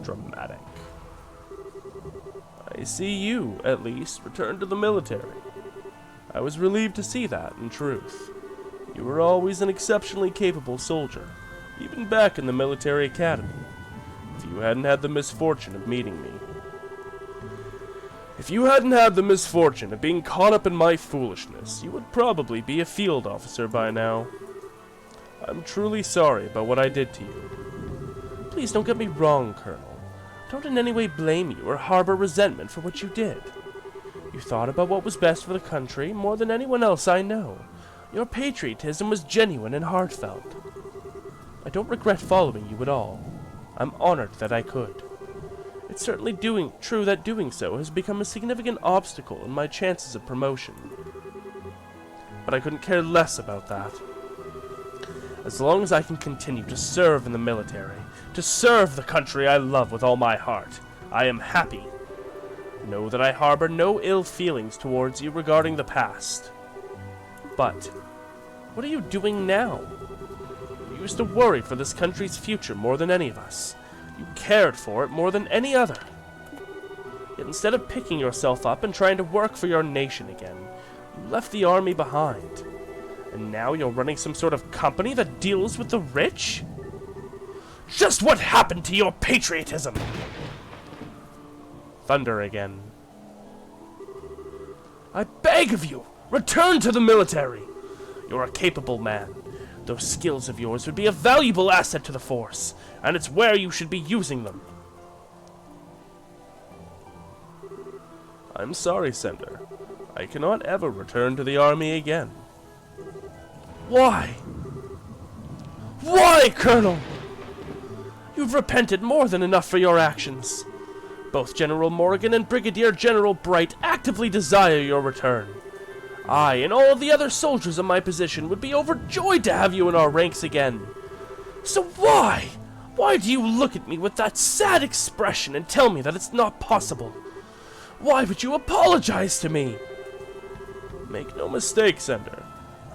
[SPEAKER 3] Dramatic. I see you, at least, returned to the military. I was relieved to see that, in truth. You were always an exceptionally capable soldier, even back in the military academy, if you hadn't had the misfortune of meeting me. If you hadn't had the misfortune of being caught up in my foolishness, you would probably be a field officer by now. I'm truly sorry about what I did to you. Please don't get me wrong, Colonel. Don't in any way blame you or harbor resentment for what you did. You thought about what was best for the country more than anyone else I know. Your patriotism was genuine and heartfelt. I don't regret following you at all. I'm honored that I could. It's certainly true that doing so has become a significant obstacle in my chances of promotion. But I couldn't care less about that. As long as I can continue to serve in the military, to serve the country I love with all my heart, I am happy. Know that I harbor no ill feelings towards you regarding the past. But, what are you doing now? You used to worry for this country's future more than any of us. You cared for it more than any other. Yet instead of picking yourself up and trying to work for your nation again, you left the army behind. And now you're running some sort of company that deals with the rich? Just what happened to your patriotism? Thunder again. I beg of you, return to the military. You're a capable man. Those skills of yours would be a valuable asset to the force, and it's where you should be using them. I'm sorry, Sender. I cannot ever return to the army again. Why? Why, Colonel? You've repented more than enough for your actions. Both General Morgan and Brigadier General Bright actively desire your return. I and all the other soldiers in my position would be overjoyed to have you in our ranks again. So why? Why do you look at me with that sad expression and tell me that it's not possible? Why would you apologize to me? Make no mistake, Sender.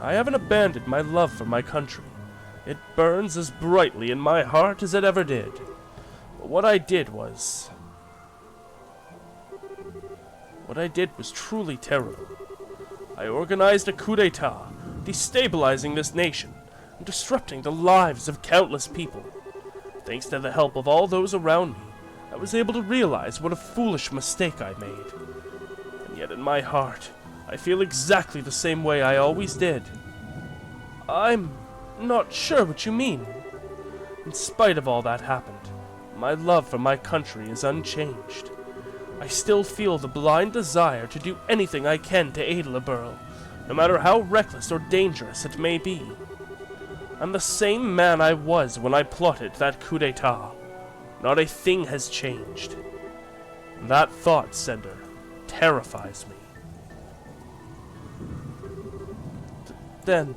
[SPEAKER 3] I haven't abandoned my love for my country. It burns as brightly in my heart as it ever did. But what I did was truly terrible. I organized a coup d'etat, destabilizing this nation and disrupting the lives of countless people. Thanks to the help of all those around me, I was able to realize what a foolish mistake I made. And yet in my heart, I feel exactly the same way I always did. I'm not sure what you mean. In spite of all that happened, my love for my country is unchanged. I still feel the blind desire to do anything I can to aid Liberl, no matter how reckless or dangerous it may be. I'm the same man I was when I plotted that coup d'etat. Not a thing has changed. That thought, Sender, terrifies me. Then,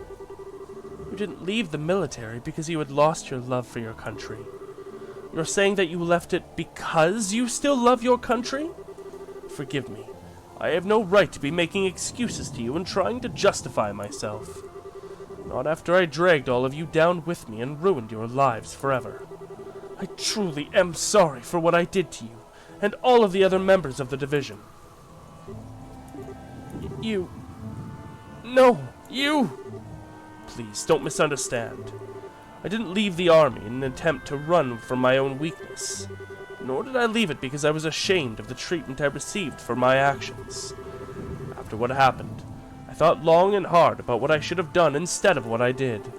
[SPEAKER 3] you didn't leave the military because you had lost your love for your country. You're saying that you left it because you still love your country? Forgive me. I have no right to be making excuses to you and trying to justify myself. Not after I dragged all of you down with me and ruined your lives forever. I truly am sorry for what I did to you, and all of the other members of the division. You! Please, don't misunderstand. I didn't leave the army in an attempt to run from my own weakness, nor did I leave it because I was ashamed of the treatment I received for my actions. After what happened, I thought long and hard about what I should have done instead of what I did,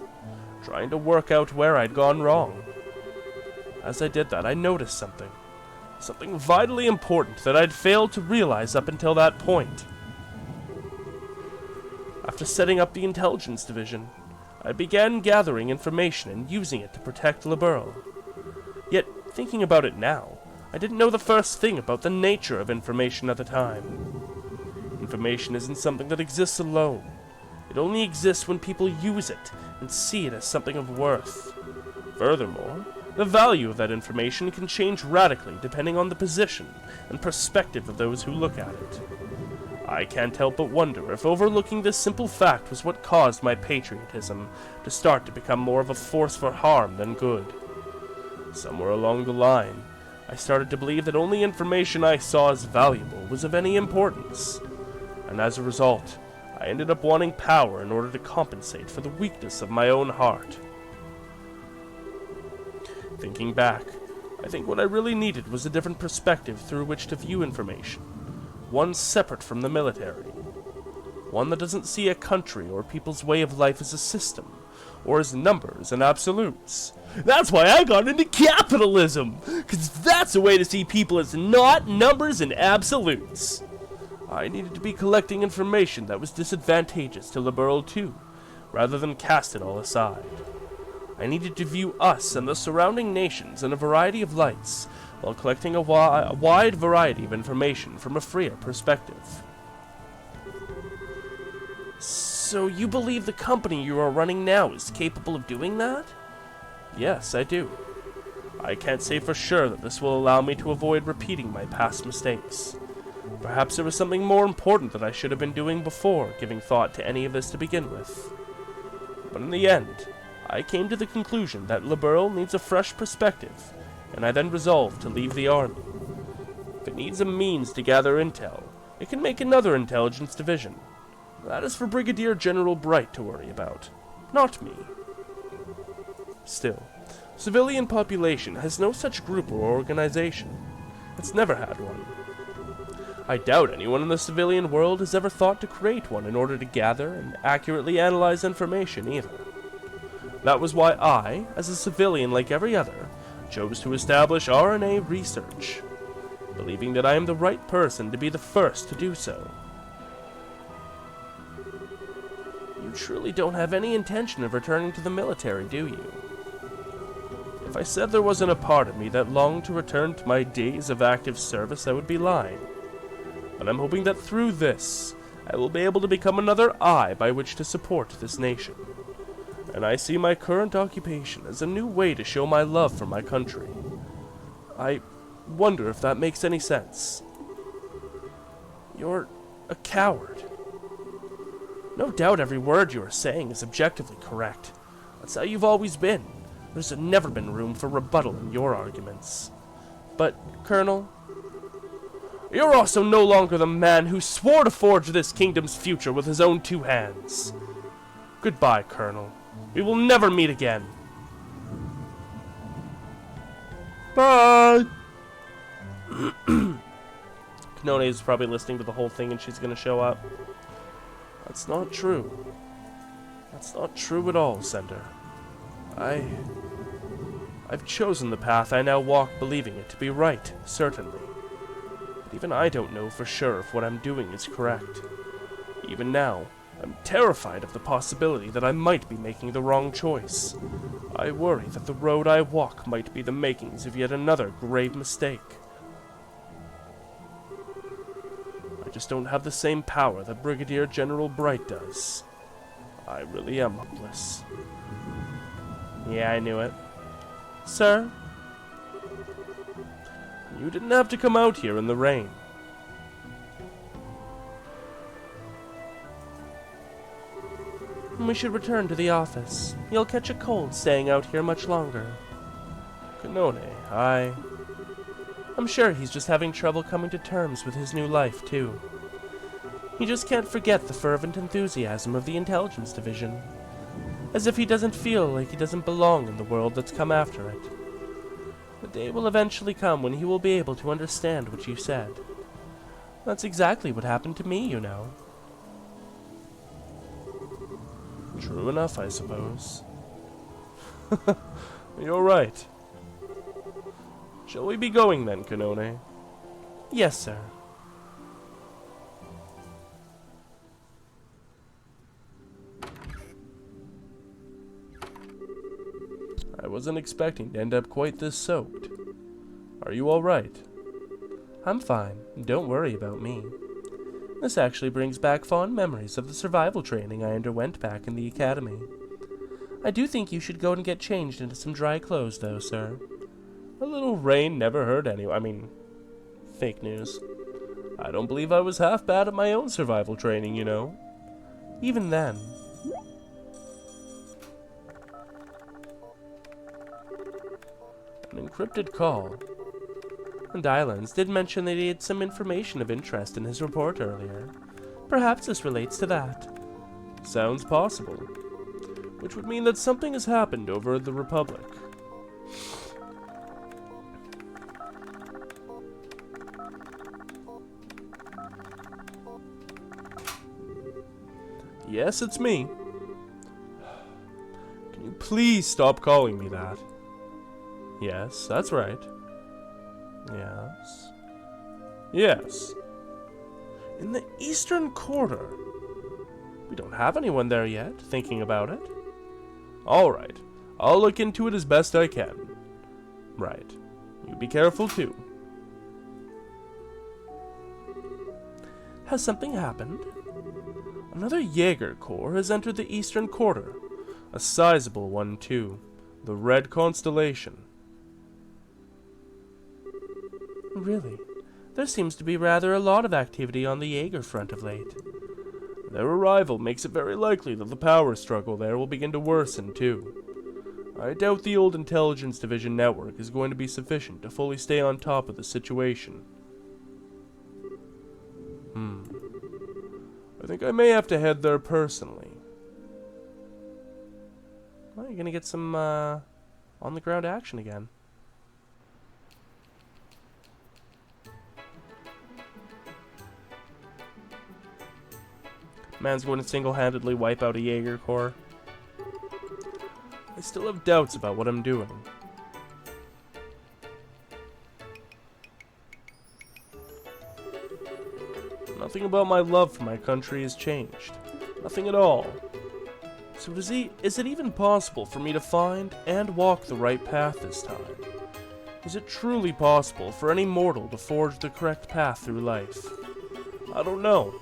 [SPEAKER 3] trying to work out where I'd gone wrong. As I did that, I noticed something vitally important that I'd failed to realize up until that point. After setting up the intelligence division, I began gathering information and using it to protect Liberl. Yet, thinking about it now, I didn't know the first thing about the nature of information at the time. Information isn't something that exists alone. It only exists when people use it and see it as something of worth. Furthermore, the value of that information can change radically depending on the position and perspective of those who look at it. I can't help but wonder if overlooking this simple fact was what caused my patriotism to start to become more of a force for harm than good. Somewhere along the line, I started to believe that only information I saw as valuable was of any importance, and as a result, I ended up wanting power in order to compensate for the weakness of my own heart. Thinking back, I think what I really needed was a different perspective through which to view information, one separate from the military, one that doesn't see a country or people's way of life as a system, or as numbers and absolutes. That's why I got into capitalism, because that's a way to see people as not numbers and absolutes. I needed to be collecting information that was disadvantageous to Liberl too, rather than cast it all aside. I needed to view us and the surrounding nations in a variety of lights, while collecting a wide variety of information from a freer perspective. So you believe the company you are running now is capable of doing that? Yes, I do. I can't say for sure that this will allow me to avoid repeating my past mistakes. Perhaps there was something more important that I should have been doing before giving thought to any of this to begin with. But in the end, I came to the conclusion that Liberl needs a fresh perspective, and I then resolved to leave the army. If it needs a means to gather intel, it can make another intelligence division. That is for Brigadier General Bright to worry about, not me. Still, civilian population has no such group or organization. It's never had one. I doubt anyone in the civilian world has ever thought to create one in order to gather and accurately analyze information either. That was why I, as a civilian like every other, chose to establish RNA research, believing that I am the right person to be the first to do so. You truly don't have any intention of returning to the military, do you? If I said there wasn't a part of me that longed to return to my days of active service, I would be lying. But I'm hoping that through this, I will be able to become another eye by which to support this nation. And I see my current occupation as a new way to show my love for my country. I wonder if that makes any sense. You're a coward. No doubt every word you are saying is objectively correct. That's how you've always been. There's never been room for rebuttal in your arguments. But, Colonel, you're also no longer the man who swore to forge this kingdom's future with his own two hands. Goodbye, Colonel. We will never meet again. Bye! Kanone is probably listening to the whole thing and she's gonna show up. That's not true. That's not true at all, Sender. I've chosen the path I now walk believing it to be right, certainly. But even I don't know for sure if what I'm doing is correct. Even now, I'm terrified of the possibility that I might be making the wrong choice. I worry that the road I walk might be the makings of yet another grave mistake. I just don't have the same power that Brigadier General Bright does. I really am hopeless. Yeah, I knew it. Sir? You didn't have to come out here in the rain. We should return to the office. You'll catch a cold staying out here much longer. Kanone, I'm sure he's just having trouble coming to terms with his new life, too. He just can't forget the fervent enthusiasm of the intelligence division. As if he doesn't feel like he doesn't belong in the world that's come after it. The day will eventually come when he will be able to understand what you said. That's exactly what happened to me, you know. True enough, I suppose. You're right. Shall we be going then, Kanone? Yes, sir. I wasn't expecting to end up quite this soaked. Are you all right? I'm fine. Don't worry about me. This actually brings back fond memories of the survival training I underwent back in the academy. I do think you should go and get changed into some dry clothes, though, sir. A little rain never hurt anyone. I mean, fake news. I don't believe I was half bad at my own survival training, you know. Even then. An encrypted call. And Islands did mention that he had some information of interest in his report earlier. Perhaps this relates to that. Sounds possible. Which would mean that something has happened over the Republic. Yes, it's me. Can you please stop calling me that? Yes, that's right. Yes. Yes. In the Eastern Quarter. We don't have anyone there yet, thinking about it. Alright, I'll look into it as best I can. Right. You be careful too. Has something happened? Another Jaeger Corps has entered the Eastern Quarter. A sizable one too. The Red Constellation. Really? There seems to be rather a lot of activity on the Jaeger front of late. Their arrival makes it very likely that the power struggle there will begin to worsen, too. I doubt the old Intelligence Division network is going to be sufficient to fully stay on top of the situation. I think I may have to head there personally. Well, you're gonna get some, on-the-ground action again. Man's going to single-handedly wipe out a Jaeger Corps. I still have doubts about what I'm doing. Nothing about my love for my country has changed. Nothing at all. So is it even possible for me to find and walk the right path this time? Is it truly possible for any mortal to forge the correct path through life? I don't know.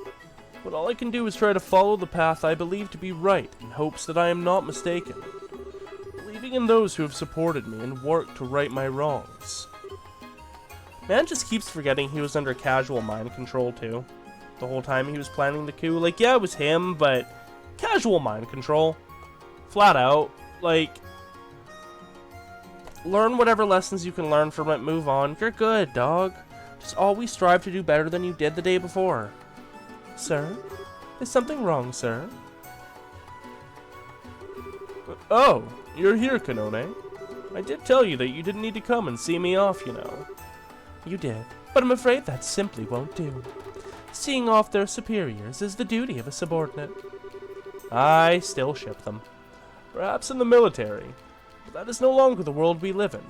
[SPEAKER 3] But all I can do is try to follow the path I believe to be right in hopes that I am not mistaken. Believing in those who have supported me and worked to right my wrongs. Man just keeps forgetting he was under casual mind control too. The whole time he was planning the coup. Like, yeah, it was him, but casual mind control. Flat out. Like, learn whatever lessons you can learn from it, move on. You're good, dog. Just always strive to do better than you did the day before. Sir? Is something wrong, sir? Oh, you're here, Kanone. I did tell you that you didn't need to come and see me off, you know. You did, but I'm afraid that simply won't do. Seeing off their superiors is the duty of a subordinate. I still ship them. Perhaps in the military, but that is no longer the world we live in.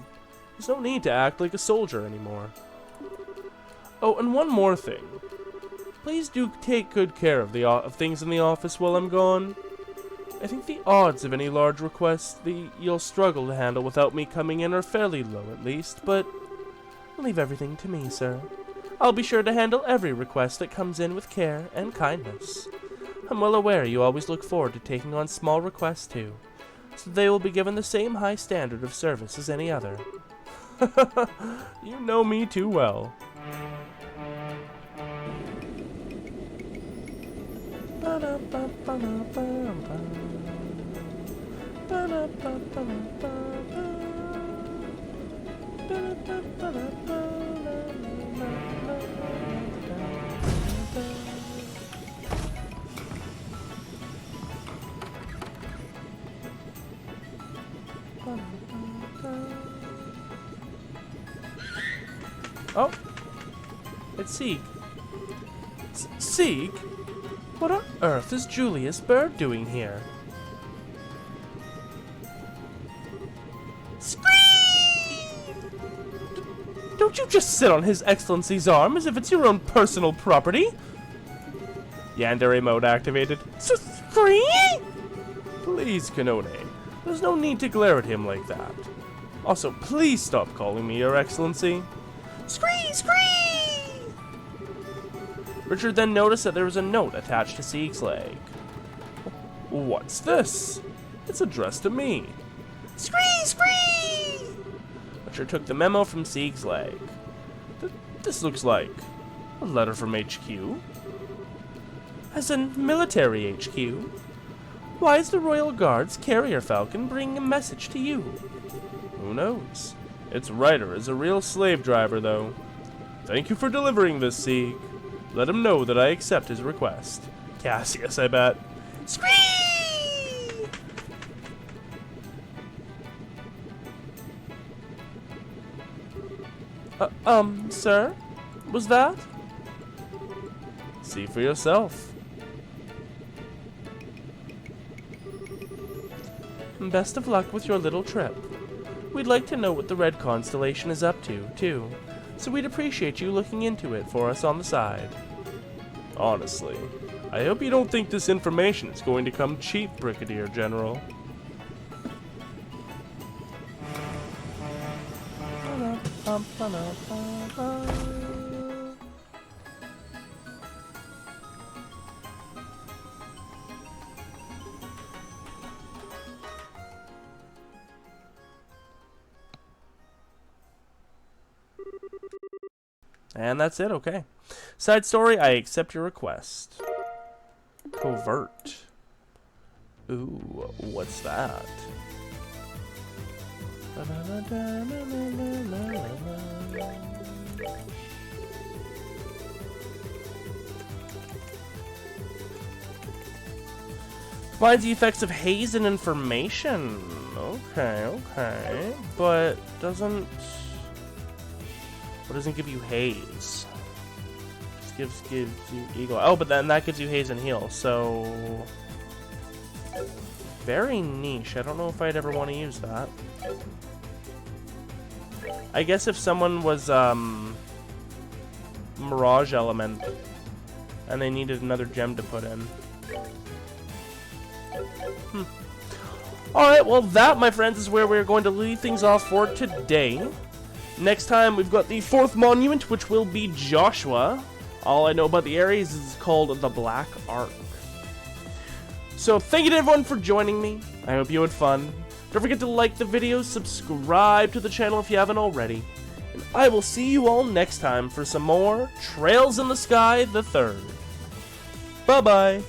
[SPEAKER 3] There's no need to act like a soldier anymore. Oh, and one more thing. Please do take good care of things in the office while I'm gone. I think the odds of any large requests you'll struggle to handle without me coming in are fairly low at least, but leave everything to me, sir. I'll be sure to handle every request that comes in with care and kindness. I'm well aware you always look forward to taking on small requests too, so they will be given the same high standard of service as any other. You know me too well. Oh, it's Sieg. Sieg? What on earth is Julius Bird doing here? Don't you just sit on His Excellency's arm as if it's your own personal property? Yandere mode activated. Scream! Please, Kanone. There's no need to glare at him like that. Also, please stop calling me Your Excellency. Scree!
[SPEAKER 1] Richard then noticed that there was a note attached to Sieg's leg.
[SPEAKER 3] What's this? It's addressed to me.
[SPEAKER 1] Scree! Scree! Richard took the memo from Sieg's leg.
[SPEAKER 3] This looks like a letter from HQ.
[SPEAKER 1] As in military HQ? Why is the Royal Guard's carrier falcon bringing a message to you?
[SPEAKER 3] Who knows? Its writer is a real slave driver, though. Thank you for delivering this, Sieg. Let him know that I accept his request. Cassius, I bet.
[SPEAKER 1] Scree! Sir? Was that?
[SPEAKER 3] See for yourself.
[SPEAKER 1] Best of luck with your little trip. We'd like to know what the Red Constellation is up to, too. So we'd appreciate you looking into it for us on the side.
[SPEAKER 3] Honestly, I hope you don't think this information is going to come cheap, Brigadier General.
[SPEAKER 1] And that's it, okay. Side story, I accept your request. Covert. Ooh, what's that? Finds the effects of haze and information. Okay, okay. But doesn't... What doesn't give you haze? Just gives you eagle. Oh, but then that gives you haze and heal. So very niche. I don't know if I'd ever want to use that. I guess if someone was Mirage Element and they needed another gem to put in. Alright, well that, my friends, is where we're going to leave things off for today. Next time, we've got the 4th monument, which will be Joshua. All I know about the area is it's called the Black Ark. So, thank you to everyone for joining me. I hope you had fun. Don't forget to like the video, subscribe to the channel if you haven't already. And I will see you all next time for some more Trails in the Sky the 3rd. Bye-bye.